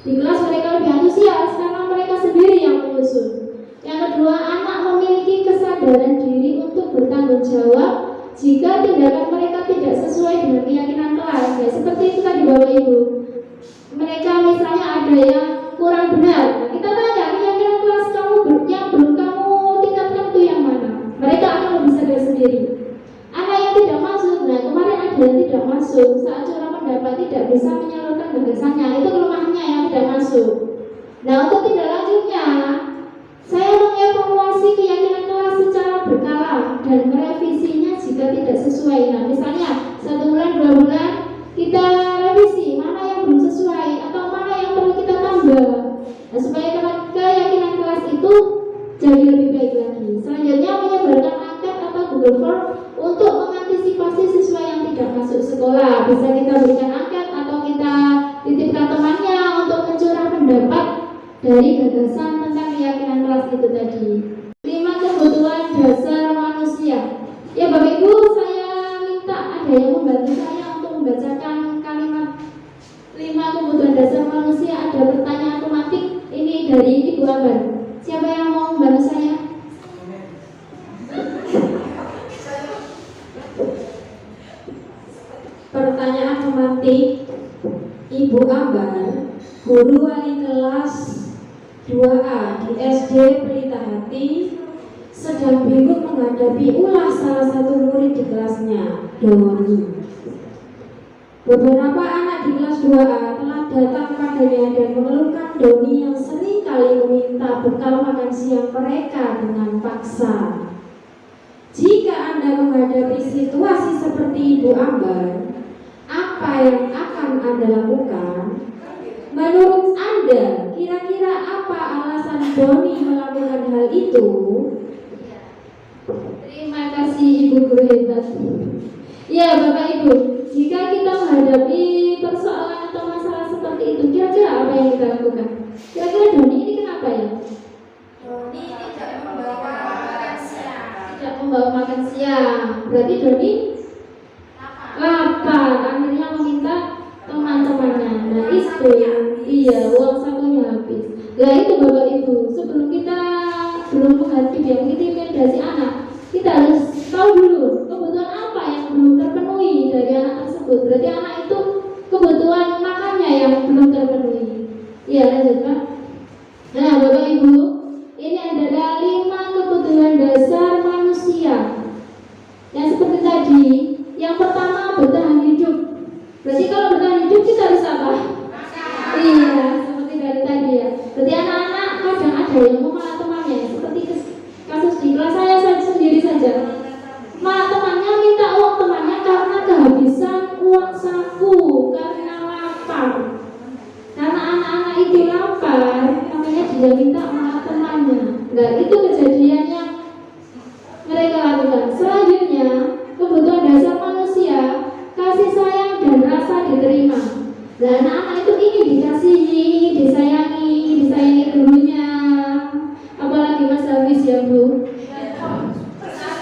Di kelas mereka lebih antusias karena mereka sendiri yang menyusun. Yang kedua, anak memiliki kesadaran diri untuk bertanggung jawab jika tindakan mereka tidak sesuai dengan keyakinan kelas. Ya, seperti itu tadi Bapak Ibu. Mereka misalnya ada yang kurang benar. Nah, kita tanya keyakinan kelas kamu yang belum kamu tingkatkan itu yang mana. Mereka akan lebih sadar sendiri. Anak yang tidak masuk, nah kemarin ada yang tidak masuk saat curah pendapat tidak bisa menyalurkan gagasannya. Itu kelemahannya yang tidak masuk. Nah, untuk tindak lanjutnya, saya mengevaluasi keyakinan kelas secara berkala dan merevisinya jika tidak sesuai. Nah, misalnya 1 bulan, 2 bulan kita revisi mana yang belum sesuai atau mana yang perlu kita tambah. Nah, supaya keyakinan kelas itu jadi lebih baik lagi. Selanjutnya menyebarkan angket atau Google Form untuk mengantisipasi siswa yang tidak masuk sekolah. Bisa kita berikan angket atau kita titipkan temannya untuk mencurah pendapat dari gagasan tentang keyakinan kelas itu tadi. 5 kebutuhan dasar manusia. Ya Bapak Ibu, saya minta ada yang membantu saya untuk membacakan kalimat 5 kebutuhan dasar manusia. Ada pertanyaan tematik ini dari Ibu Ambar. Siapa yang mau membantu saya? Pertanyaan tematik Ibu Ambar, guru wali kelas 2A di SD Pelita Hati, sedang bingung menghadapi ulah salah satu murid di kelasnya, Doni. Beberapa anak di kelas 2A telah datang padanya dan mengeluhkan Doni yang sering kali meminta bekal makan siang mereka dengan paksa. Jika Anda menghadapi situasi seperti Ibu Ambar, apa yang akan Anda lakukan? Menurut Anda, kira-kira apa alasan Doni melakukan hal itu? Terima kasih Ibu Guru hebat. Ya Bapak Ibu, jika kita menghadapi persoalan atau masalah seperti itu, kira-kira apa yang kita lakukan? Kira-kira Doni ini kenapa ya? Doni tidak membawa makan siang. Tidak membawa makan siang. Berarti Doni lapar, akhirnya meminta teman-temannya. Nah itu, iya, uang sakunya habis. Nah itu Bapak Ibu, sebelum kita intimidasi anak, kita harus tahu dulu kebutuhan apa yang belum terpenuhi dari anak tersebut. Berarti anak itu kebutuhan makannya yang belum terpenuhi. Iya, lanjut Pak. Nah Bapak Ibu, ini adalah 5 kebutuhan dasar manusia. Yang seperti tadi, yang pertama bertahan hidup. Berarti kalau bertahan hidup kita harus apa? Iya, seperti dari tadi ya. Berarti anak-anak kadang ada yang memalak temannya. Seperti kasus di kelas saya sendiri saja. Temannya minta uang temannya karena kehabisan uang saku, karena lapar. Karena anak-anak itu lapar, makanya dia minta malah temannya. Nah itu kejadian yang mereka lakukan. Selanjutnya, kebutuhan dasar manusia, kasih sayang dan rasa diterima. Nah anak-anak itu ingin dikasihi, ingin disayangi gurunya. Apalagi Mas Hafiz ya Bu,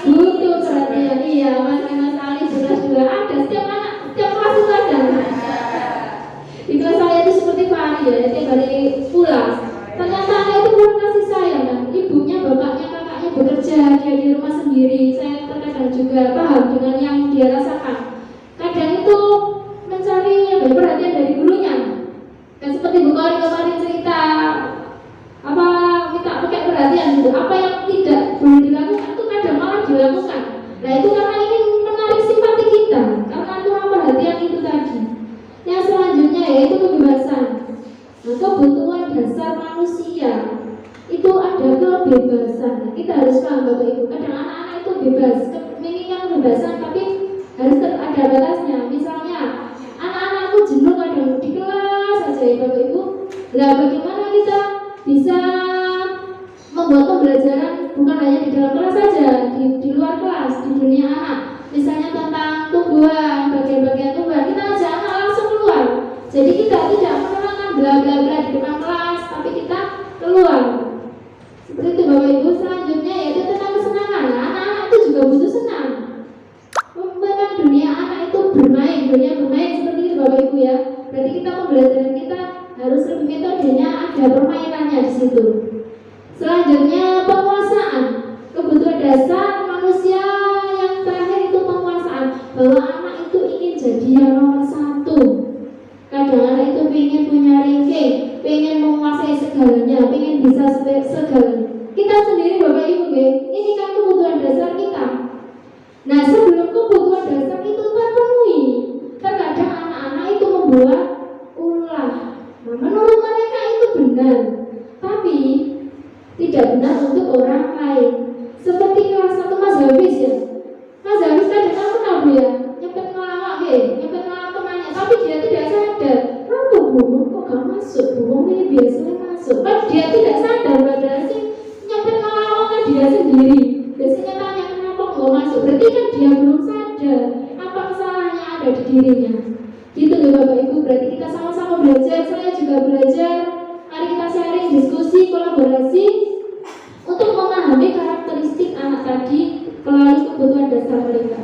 butuh perhatian. Iya, Mas Ali jelas juga ada. Setiap anak, setiap kelas itu ada. Di kelas saya itu seperti Fahri ya, tiap hari pulang. Ternyata anak itu gitu. Apa yang tidak boleh dilakukan itu kadang malah dilakukan. Nah itu karena ingin menarik simpati kita, karena kurang perhatian itu tadi. Yang selanjutnya yaitu kebebasan. Nah, kebutuhan dasar manusia itu ada kebebasan. Nah, kita harus paham Bapak Ibu. Kadang anak-anak itu bebas, menginginkan kebebasan, tapi harus ada batasnya. Misalnya anak-anakku jenuh kadang di kelas saja ya Bapak Ibu. Nah bagaimana kita bisa membuat pembelajaran bukan hanya di dalam kelas saja, di luar kelas, di dunia anak. Misalnya tentang tumbuhan, bagian-bagian tumbuhan, kita ajak anak langsung keluar. Jadi kita tidak menerangkan bla bla bla di depan kelas, tapi kita keluar. Seperti itu Bapak Ibu. Selanjutnya yaitu tentang kesenangan. Nah, anak-anak itu juga butuh senang. Memang dunia anak itu bermain, dunia bermain seperti itu Bapak Ibu ya. Berarti kita pembelajaran kita harus lebih metodenya, ada permainannya di situ. Selanjutnya penguasaan, kebutuhan dasar manusia yang terakhir itu penguasaan, bahwa anak itu ingin jadi yang nomor satu. Kadang anak itu ingin punya ranking, ingin menguasai segalanya, ingin bisa segalanya. Kita sendiri Bapak Ibu, ini kan kebutuhan dasar kita. Nah sebelum kebutuhan dasar itu terpenuhi, terkadang anak-anak itu membuat ulah. Nah, menurut mereka itu benar, tapi tidak benar untuk orang lain. Seperti kelas 1 Mas Hafiz ya. Mas Hafiz kadang kenal Bu ya, nyepet ngelawak nyepet ngelawak temannya, tapi dia tidak sadar. Kenapa Bu? Kok gak masuk? Bu ini biasanya masuk. Kan dia tidak sadar padahal sih nyepet ngelawaknya dia sendiri. Biasanya tanya kenapa kok masuk. Berarti kan dia belum sadar apa kesalahannya ada di dirinya. Gitu ya Bapak Ibu. Berarti kita sama-sama belajar. Saya juga belajar. Mari kita sharing, diskusi, kolaborasi untuk memahami karakteristik anak tadi melalui kebutuhan dasar mereka.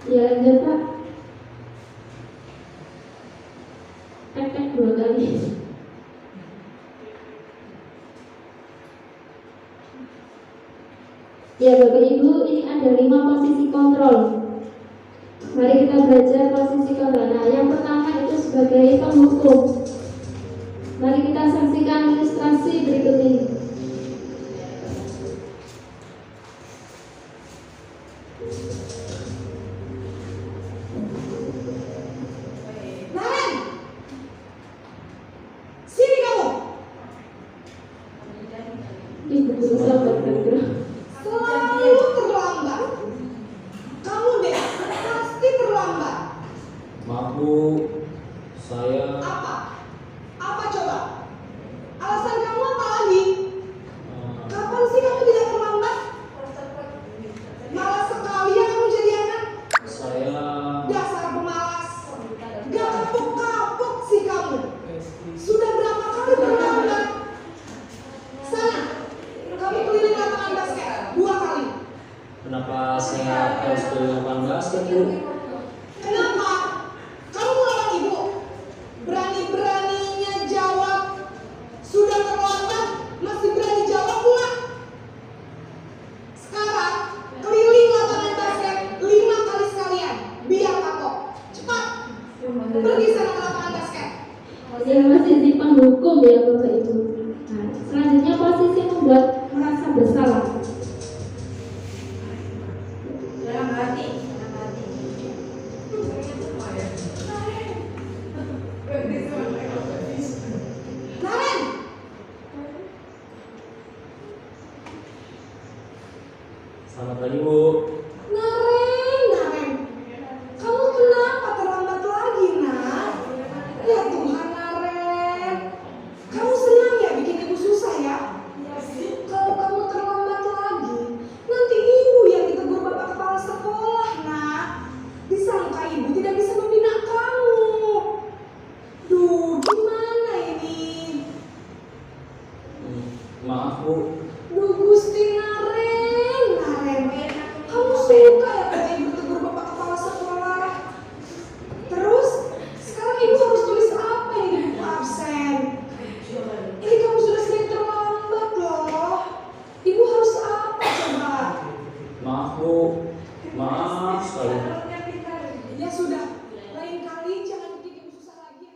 Ya lanjut Pak. Tek 2 kali. Ya Bapak Ibu, ini ada 5 posisi kontrol. Mari kita belajar posisi kontrol. Nah yang pertama itu sebagai penghukum. Mari kita saksikan ilustrasi berikut ini. Naren, sini kamu. Ibu guru sahabat bergerak. Selalu terlambat. Kamu deh pasti terlambat. Maaf Bu, saya Apa? Apa coba? Alasan kamu apa lagi? Kapan sih kamu tidak terlambat? Malas sekali ya kamu jadi anak. saya Dasar pemalas. Gak kapok-kapok sih kamu. Sudah berapa kali terlambat? Sana, kamu keliling lapangan basket 2 kali. kenapa saya harus ke lapangan basket Bu? Kenapa? Kamu melawan ibu? Berani-beraninya jawab. Sudah terlambat, masih berani jawab pula. Sekarang, keliling lapangan basket 5 kali sekalian. Biar kapok. Cepat. Pergi sana ke lapangan basket. Ini posisi penghukum ya Bapak Ibu. Nah, selanjutnya posisi membuat merasa bersalah. Dalam hati. Naren, Selamat pagi Bu. Naren. Kamu kenapa terlambat lagi, nak? Ya Tuhan, Naren. Kamu senang ya bikin ibu susah ya? Kalau kamu terlambat lagi, nanti ibu yang ditegur bapak kepala sekolah, nak. Disangka ibu tidak bisa membina kamu. Duh, gimana ini? Maaf Bu, Duh, Gusti Naren. Kamu suka ya kalau ibu tegur bapak kepala sekolah? Terus, sekarang ibu harus tulis apa ini di buku absen? Ini kamu sudah sering terlambat loh. Ibu harus apa coba? maaf Bu, maaf sekali. Ya sudah, lain kali jangan bikin ibu susah lagi.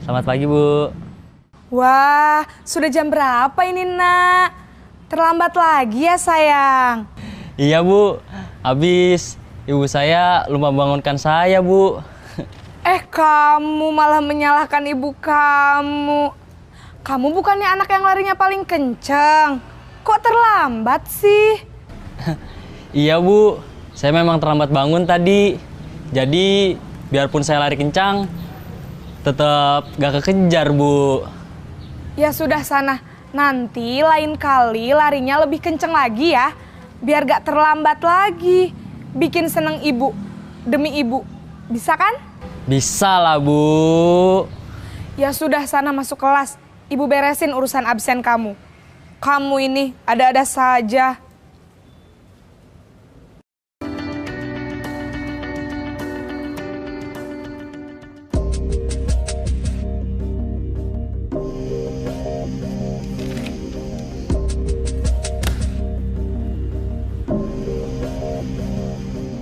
Selamat pagi, Bu. Wah, sudah jam berapa ini, Nak? Terlambat lagi ya, sayang? Iya, Bu. Habis ibu saya lupa bangunkan saya, Bu. Kamu malah menyalahkan ibu kamu. Kamu bukannya anak yang larinya paling kenceng. Kok terlambat sih? Iya, Bu. Saya memang terlambat bangun tadi. Jadi, biarpun saya lari kencang, tetap gak kekejar, Bu. Ya sudah sana. Nanti lain kali larinya lebih kenceng lagi ya. Biar gak terlambat lagi. Bikin seneng ibu. Demi ibu. Bisa kan? Bisa lah, Bu. Ya sudah sana masuk kelas. Ibu beresin urusan absen kamu. Kamu ini ada-ada saja.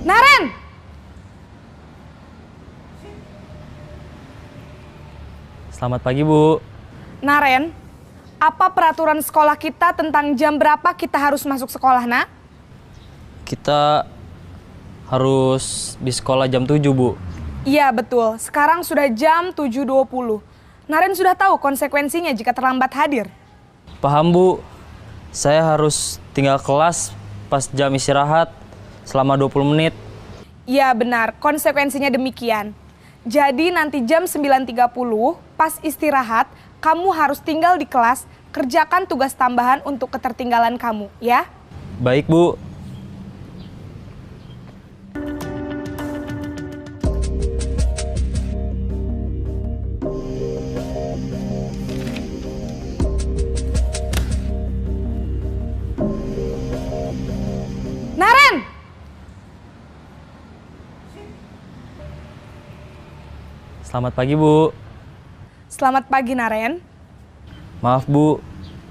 Naren! Selamat pagi, Bu. Naren, apa peraturan sekolah kita tentang jam berapa kita harus masuk sekolah, Nak? Kita harus di sekolah jam 7, Bu. Iya, betul. Sekarang sudah jam 7.20. Naren sudah tahu konsekuensinya jika terlambat hadir. Paham, Bu. Saya harus tinggal kelas pas jam istirahat selama 20 menit. Iya, benar. Konsekuensinya demikian. Jadi nanti jam 9.30 pas istirahat, kamu harus tinggal di kelas, kerjakan tugas tambahan untuk ketertinggalan kamu, ya? Baik, Bu. Naren! Selamat pagi, Bu. Selamat pagi, Naren. Maaf, Bu.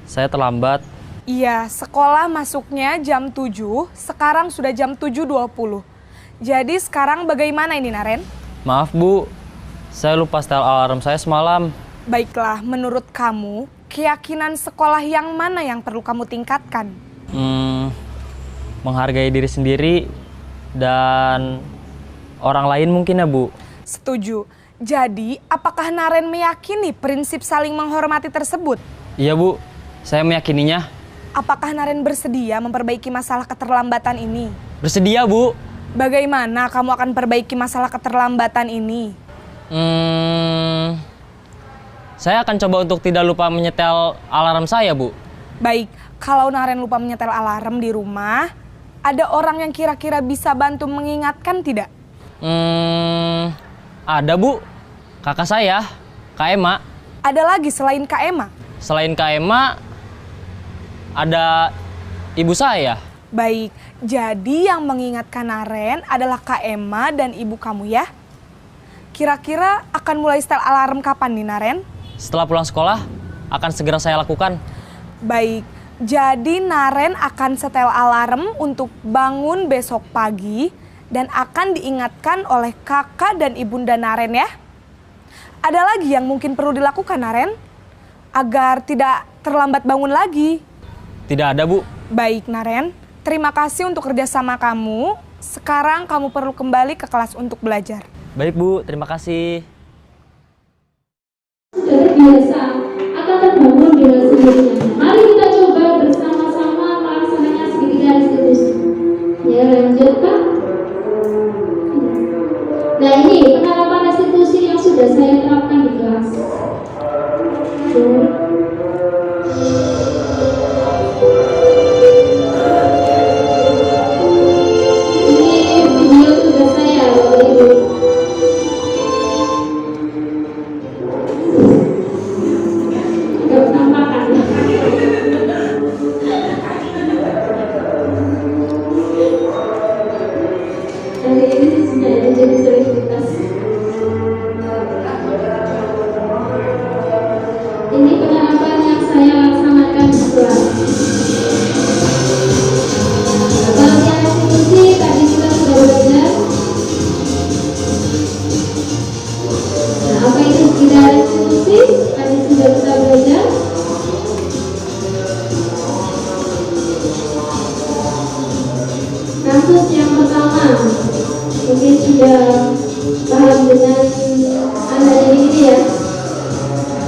Saya terlambat. Iya, sekolah masuknya jam 7, sekarang sudah jam 7.20. Jadi sekarang bagaimana ini, Naren? Maaf, Bu. Saya lupa setel alarm saya semalam. Baiklah, menurut kamu, keyakinan sekolah yang mana yang perlu kamu tingkatkan? Menghargai diri sendiri dan orang lain mungkin ya, Bu. Setuju. Jadi, apakah Naren meyakini prinsip saling menghormati tersebut? Iya, Bu. Saya meyakininya. Apakah Naren bersedia memperbaiki masalah keterlambatan ini? Bersedia, Bu. Bagaimana kamu akan perbaiki masalah keterlambatan ini? Saya akan coba untuk tidak lupa menyetel alarm saya, Bu. Baik, kalau Naren lupa menyetel alarm di rumah, ada orang yang kira-kira bisa bantu mengingatkan tidak? Ada, Bu. Kakak saya, Kak Ema. Ada lagi selain Kak Ema? Selain Kak Ema, ada ibu saya. Baik, jadi yang mengingatkan Naren adalah Kak Ema dan ibu kamu ya? Kira-kira akan mulai setel alarm kapan nih, Naren? Setelah pulang sekolah, akan segera saya lakukan. Baik, jadi Naren akan setel alarm untuk bangun besok pagi dan akan diingatkan oleh kakak dan ibunda Naren ya. Ada lagi yang mungkin perlu dilakukan, Naren? Agar tidak terlambat bangun lagi. Tidak ada, Bu. Baik, Naren. Terima kasih untuk kerjasama kamu. Sekarang kamu perlu kembali ke kelas untuk belajar. Baik, Bu. Terima kasih. Sudah terbiasa akan terbangun dengan sendirinya. Mari kita coba bersama-sama melaksanakan segitiga restitusi. Ya, lanjut, Kak. Nah, ini penerapan restitusi yang sudah saya terapkan di kelas. Ini video tugas saya, Bapak Ibu. Gak penampakan. Hari ini sudah ada jadi soliditas. Nah, apa itu segera restitusi? Tadi sudah kita belajar. Kasus yang pertama, mungkin sudah paham dengan adanya ini ya.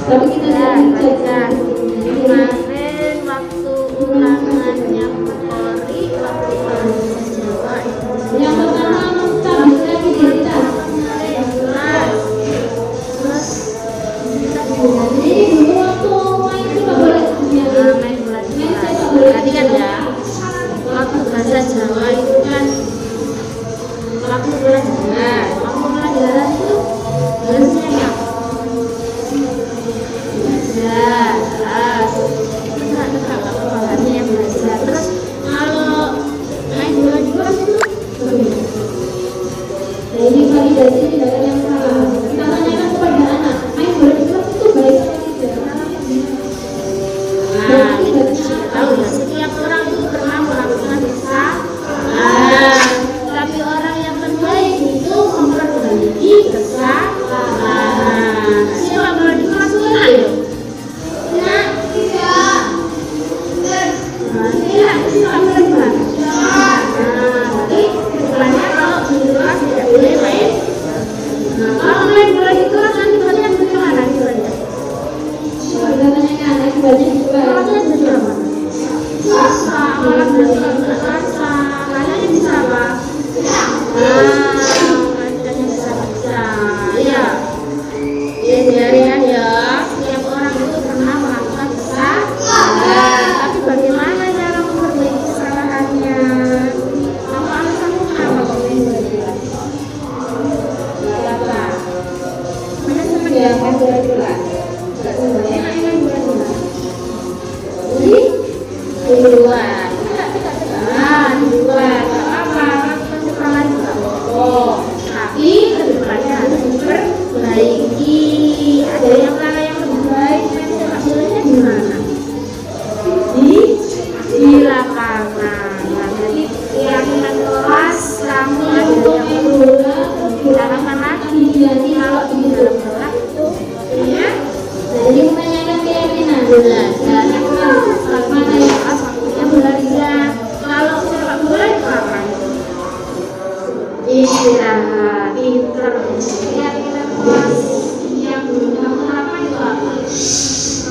Tapi kita tidak Kemarin waktu ulangannya Polri waktu bahasa Jawa itu yang pertama menstabilkan identitas. terus Jadi dulu waktu main sepak bola main bola tadi kan ya waktu bahasa Jawa itu kan waktu pelajaran itu harusnya ya terus kalau main bola di kelas itu Nah ini validasi tidak ada yang salah. Kita tanyakan kepada anak, main bola di kelas itu baik atau tidak? nah itu tahu ya setiap orang itu pernah melakukan kesalahan tapi orang yang terbaik itu memperbaiki kesalahan siapa bola di kelas itu ayo Kita tanyakan akibatnya juga. Setiap orang itu pernah melakukan kesalahan, tapi bagaimana cara memperbaiki kesalahannya? Apa alasanmu kenapa kok main bola di kelas? Apa? Mana seneng ya main bola di kelas? Enggak seneng. Enak main bola di kelas. Di luar. Di luar. Enggak apa-apa. Lakukan kesalahan juga apa-apa. Tapi kedepannya harus diperbaiki. Ada yang cara yang lebih baik main sepak bolanya di mana? Di lapangan. Nah, jadi yang kelas kamu ada yang bola di lapangan lagi. Jadi kalau di dalam kelas itu ya. Nah ini menanyakan keyakinan. Dan yang mana yang kelas waktunya belajar. Kalau sepak bola itu apa? Istirahat, pinter, keyakinan kelas yang belum kamu terapkan itu apa?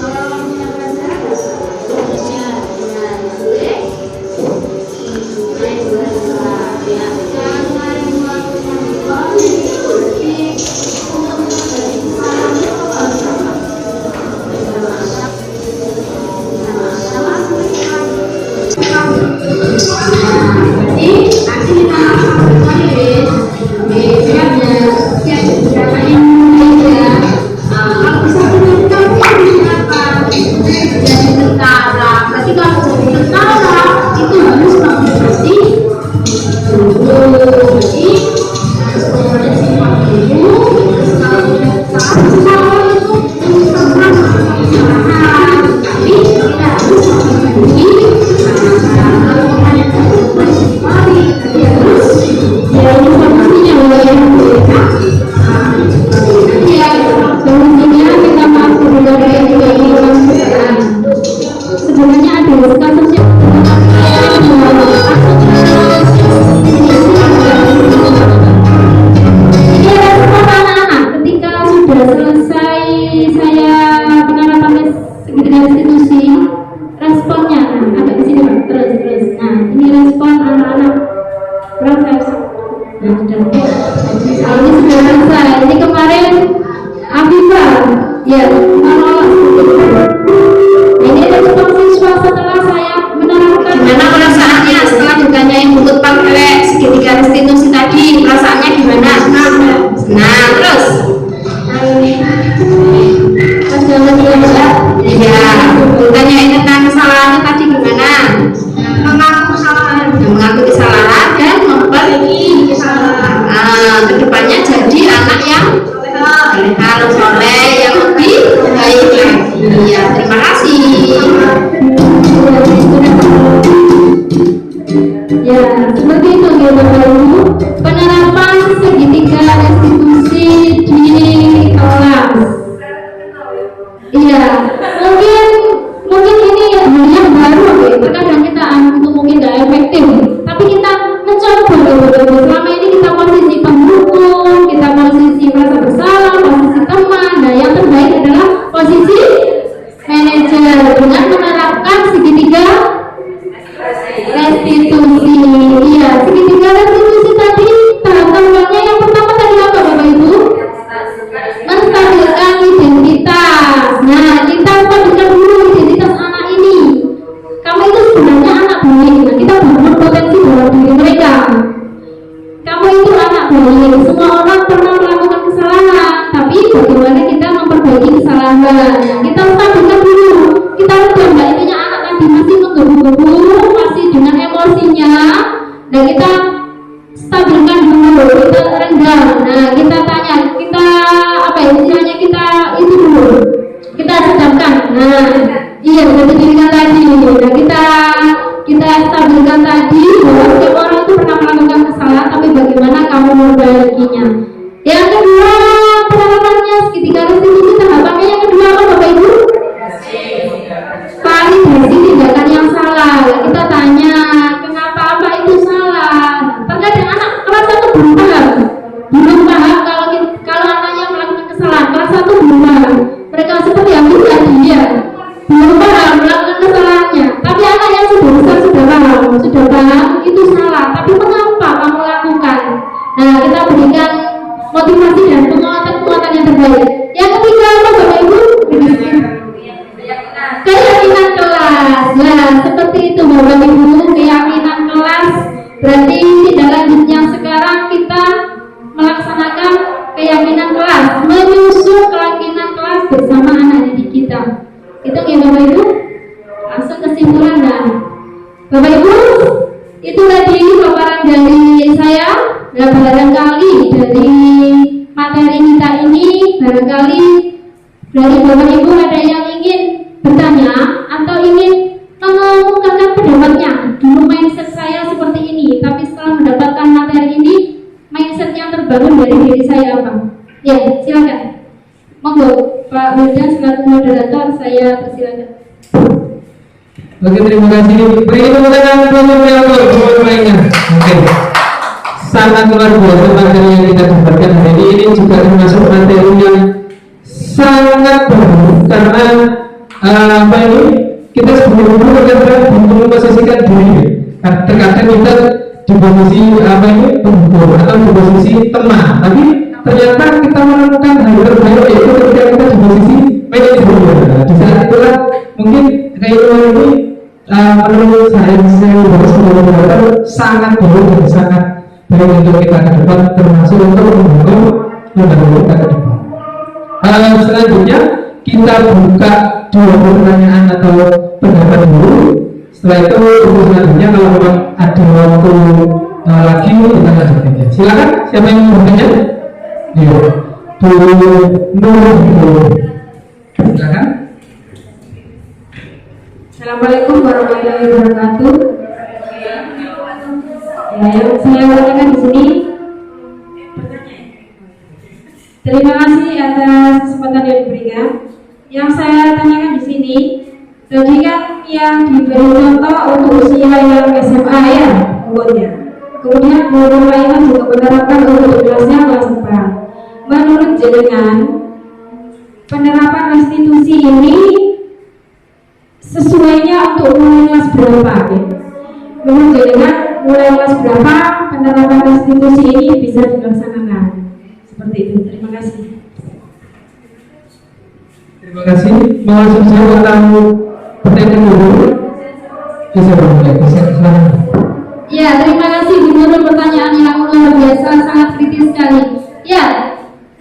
Kalau punya pelajaran belajar, boleh main bola di kelas. Ya, jangan main bola di kelas. Berarti untuk menjadi kesalahan itu harus apa? Sebenarnya ada kasus yang ini respon anak-anak ketika sudah selesai saya penerapan segitiga restitusi, responnya agak di sini Pak, terus. Nah ini respon anak-anak proses. Nah ini sudah selesai. Ini kemarin Afifah ya menolak. Ini respon siswa setelah saya menerapkan. Gimana perasaannya setelah ditanyain buntut pakai segitiga restitusi tadi? Perasaannya gimana? Nah, terus? Pas jangan diajak. Iya, ditanyain tentang kesalahannya tadi gimana? Mengaku kesalahan. Mengaku kesalahan dan memperbaiki kesalahan. Kedepannya jadi anak yang harus soleh, yang lebih baik lagi. Ya, terima kasih. Ya, seperti itu ya Bapak Ibu. Penerapan segitiga restitusi di menstabilkan identitas. Nah, kita stabilkan dulu identitas anak ini. Kamu itu sebenarnya anak baik. Nah, kita bangun potensi dalam diri mereka. Kamu itu anak baik. Semua orang pernah melakukan kesalahan, tapi bagaimana kita memperbaiki kesalahan? Nah, kita stabilkan dulu. Kita redam, Mbak, intinya anak tadi masih menggebu-gebu, masih dengan emosinya. Dan kita stabilkan dulu, kita rendam. Nah, kita tanya, kita apa ya istilahnya, kita itu dulu, kita sedangkan. Nah, iya seperti dirikan tadi. Nah, kita stabilkan tadi bahwa setiap orang itu pernah melakukan kesalahan, tapi bagaimana kamu memperbaikinya. Yang kedua, penerapannya segitiga restitusi tahapannya yang kedua apa Bapak Ibu? Validasi tindakan yang salah. Kita tanya kenapa apa itu salah. Terkadang anak kelas 1 belum paham kalau anaknya melakukan kesalahan. Kelas 1 belum paham. Mereka seperti yang bisa dia belum paham melakukan kesalahannya. Tapi anak yang sudah besar sudah paham itu salah. Tapi mengapa kamu lakukan? Nah, kita berikan motivasi dan penguatan yang terbaik. Yang ketiga apa Bapak Ibu? Keyakinan kelas. Nah, seperti itu Bapak Ibu, keyakinan kelas. Berarti tidak lanjutnya sekarang kita melaksanakan keyakinan kelas, menyusun keyakinan kelas bersama anak didik kita. Itu ya Bapak Ibu. Langsung kesimpulan dan Bapak Ibu, itu tadi paparan dari saya. Dan barangkali dari materi kita ini, barangkali dari Bapak Ibu ada yang ingin bertanya atau ingin mengungkapkan pendapatnya. Dulu mindset saya seperti ini, tapi setelah mendapatkan materi ini, mindset yang terbangun dari diri saya apa? Ya, silakan. Monggo Pak Wildan selaku moderator, saya persilakan. Oke, terima kasih. Beri tepuk tangan buat mereka. Oke. Sangat luar biasa materi yang kita dapatkan hari ini juga termasuk materi yang sangat bagus karena apa ini kita sebelum-sebelum kadang memposisikan diri. Terkadang kita di posisi apa ini pembunuh atau di posisi teman, tapi ternyata kita menemukan hal terbaik yaitu ketika kita di posisi manajer. Di saat itulah mungkin keilmuan ini menurut saya harus benar-benar sangat baik dan sangat baik untuk kita ke depan, termasuk untuk membangun lembaga kita ke depan. Selanjutnya kita buka 2 pertanyaan atau pendapat dulu. Setelah itu untuk selanjutnya kalau memang ada waktu lagi kita lanjutkan. Silakan, siapa yang mau bertanya? Iya, silakan. Assalamualaikum warahmatullahi wabarakatuh. Ya, yang saya tanyakan di sini. Terima kasih atas kesempatan yang diberikan. Yang saya tanyakan di sini, tadi kan yang diberi contoh untuk usia yang SMA ya, umurnya. Kemudian guru lainnya juga menerapkan untuk kelasnya kelas 4. Menurut jenengan, penerapan restitusi ini sesuainya untuk mulai kelas berapa? Ya? Menurut jenengan mulai kelas berapa penerapan restitusi ini bisa dilaksanakan? Seperti itu. Terima kasih. Terima kasih. Mau langsung jawab atau pertanyaan dulu? Bisa boleh. Ya, terima kasih menurut pertanyaan yang luar biasa, sangat kritis sekali. Ya,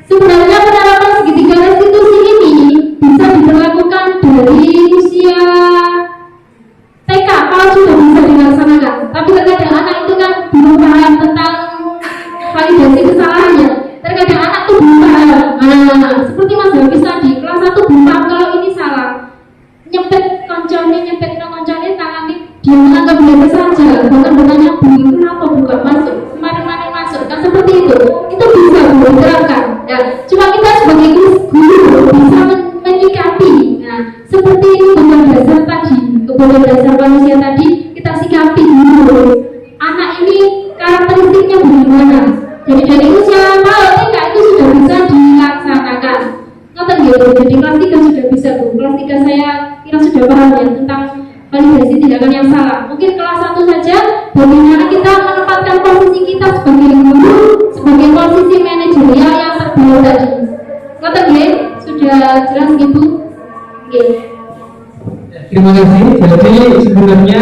sebenarnya penerapan segitiga restitusi ini bisa diberlakukan dari usia TK kalau sudah bisa dilaksanakan. Tapi terkadang anak itu kan belum paham tentang validasi kesalahannya. Terkadang anak itu belum paham. Seperti Mas Hafiz tadi, kelas 1 belum paham kalau ini salah. Nyepet koncone tangannya dia menganggap biasa saja. Bahkan bertanya, "Bu, kenapa bukan masuk? Kemarin masuk." Kan seperti itu. Itu bisa diterapkan. Ya, cuma kita sebagai guru bisa menyikapi. Nah, seperti kebutuhan dasar tadi, kebutuhan dasar manusia tadi kita sikapi dulu. Anak ini karakteristiknya bagaimana? Jadi dari usia TK itu sudah bisa dilaksanakan. Ngoten gitu. Jadi kelas 3 sudah bisa, Bu. Kelas 3 saya kira sudah paham ya tentang validasi tindakan yang salah. Mungkin kelas 1 saja bagaimana kita menempatkan posisi kita sebagai guru, sebagai posisi manajerial yang terbaik tadi. Ngoten sudah jelas gitu. Oke. Terima kasih. Jadi sebenarnya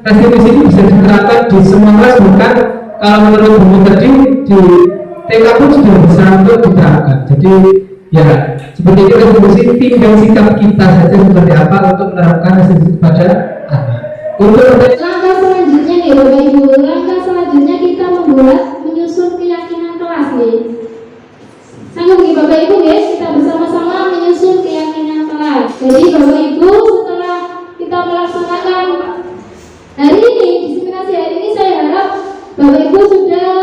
restitusi ini bisa diterapkan di semua kelas, bukan kalau menurut buku tadi di TK pun sudah bisa untuk diterapkan. Jadi ya seperti itu, restitusi tinggal sikap kita saja seperti apa untuk menerapkan restitusi kepada anak. Untuk Langkah selanjutnya nih Bapak Ibu, langkah selanjutnya kita menyusun keyakinan kelas nih. Sanggup nih Bapak Ibu ya, kita bersama-sama menyusun keyakinan kelas. Jadi Bapak Ibu, setelah kita melaksanakan hari ini, diseminasi hari ini, saya harap Bapak Ibu sudah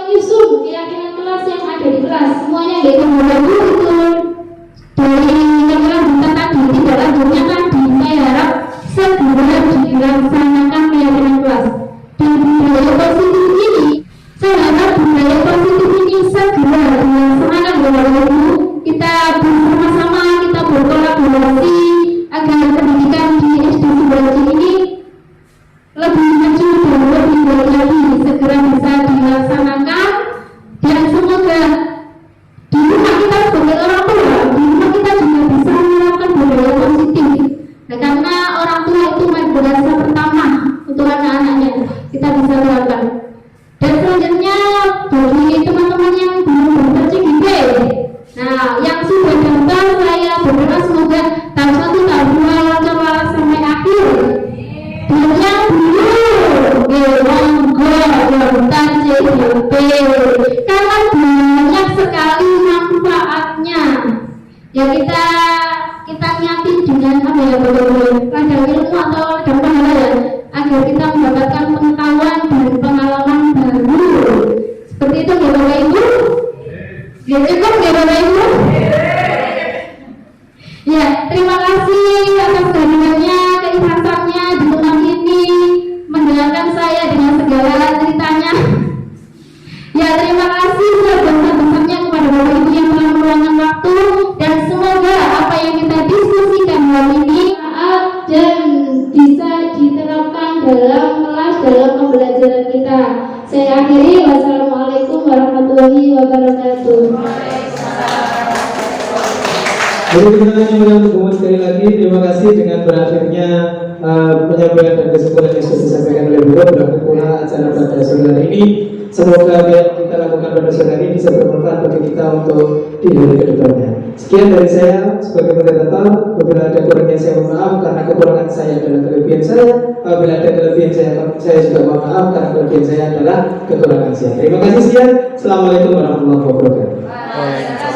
menyusun keyakinan kelas yang ada di kelas. Semuanya ya kan Bapak Ibu itu dari yang kita tadi tidak lanjutnya tadi, saya harap segera dilaksanakan keyakinan kelas. Dan budaya positif ini, saya harap budaya positif ini segera dilaksanakan Bapak Ibu. Kita bersama-sama, kita berkolaborasi agar pendidikan di SD Sidoarjo ini lebih maju dan lebih baik lagi, segera bisa dilaksanakan. Dan semoga di rumah kita sebagai orang tua, di rumah kita juga bisa menerapkan budaya positif. Nah, karena orang tua itu madrasah pertama untuk anak-anaknya, kita bisa terapkan. Dan selanjutnya bagi teman-teman yang belum daftar CGD, nah yang sudah daftar, saya berdoa semoga tahun 1, tahun 2 lancar sampai akhir. Dan yang belum, monggo daftar CGD karena banyak sekali manfaatnya. Ya kita nyatin dengan apa ya Bapak-Bapak, ladang ilmu atau ladang pahala ya, agar kita mendapatkan pengetahuan dan pengalaman baru. Seperti itu ya Bapak Ibu. Ya cukup ya Bapak Ibu. Ya, terima kasih atas kehadirannya, keikhlasannya di rumah ini, mendengarkan saya dengan segala ceritanya. Ya, terima kasih sebesar-besarnya kepada Bapak Ibu yang telah meluangkan waktu, dan semoga apa yang kita diskusikan malam ini dan bisa diterapkan dalam kelas, dalam pembelajaran kita. Saya akhiri, wassalamualaikum warahmatullahi wabarakatuh. Jadi kita hanya mengucapkan sekali lagi terima kasih dengan berakhirnya penyampaian dan kesimpulan yang sudah disampaikan oleh beliau. Berakhir pula acara pada sore hari ini. Semoga apa yang kita lakukan pada sore hari ini bisa bermanfaat bagi kita untuk di hari kedepannya. Sekian dari saya sebagai moderator. Apabila ada kurangnya saya mohon maaf, karena kekurangan saya adalah kelebihan saya. Apabila ada kelebihan saya juga mohon maaf, karena kelebihan saya adalah kekurangan saya. Terima kasih sekian. Assalamualaikum warahmatullahi wabarakatuh.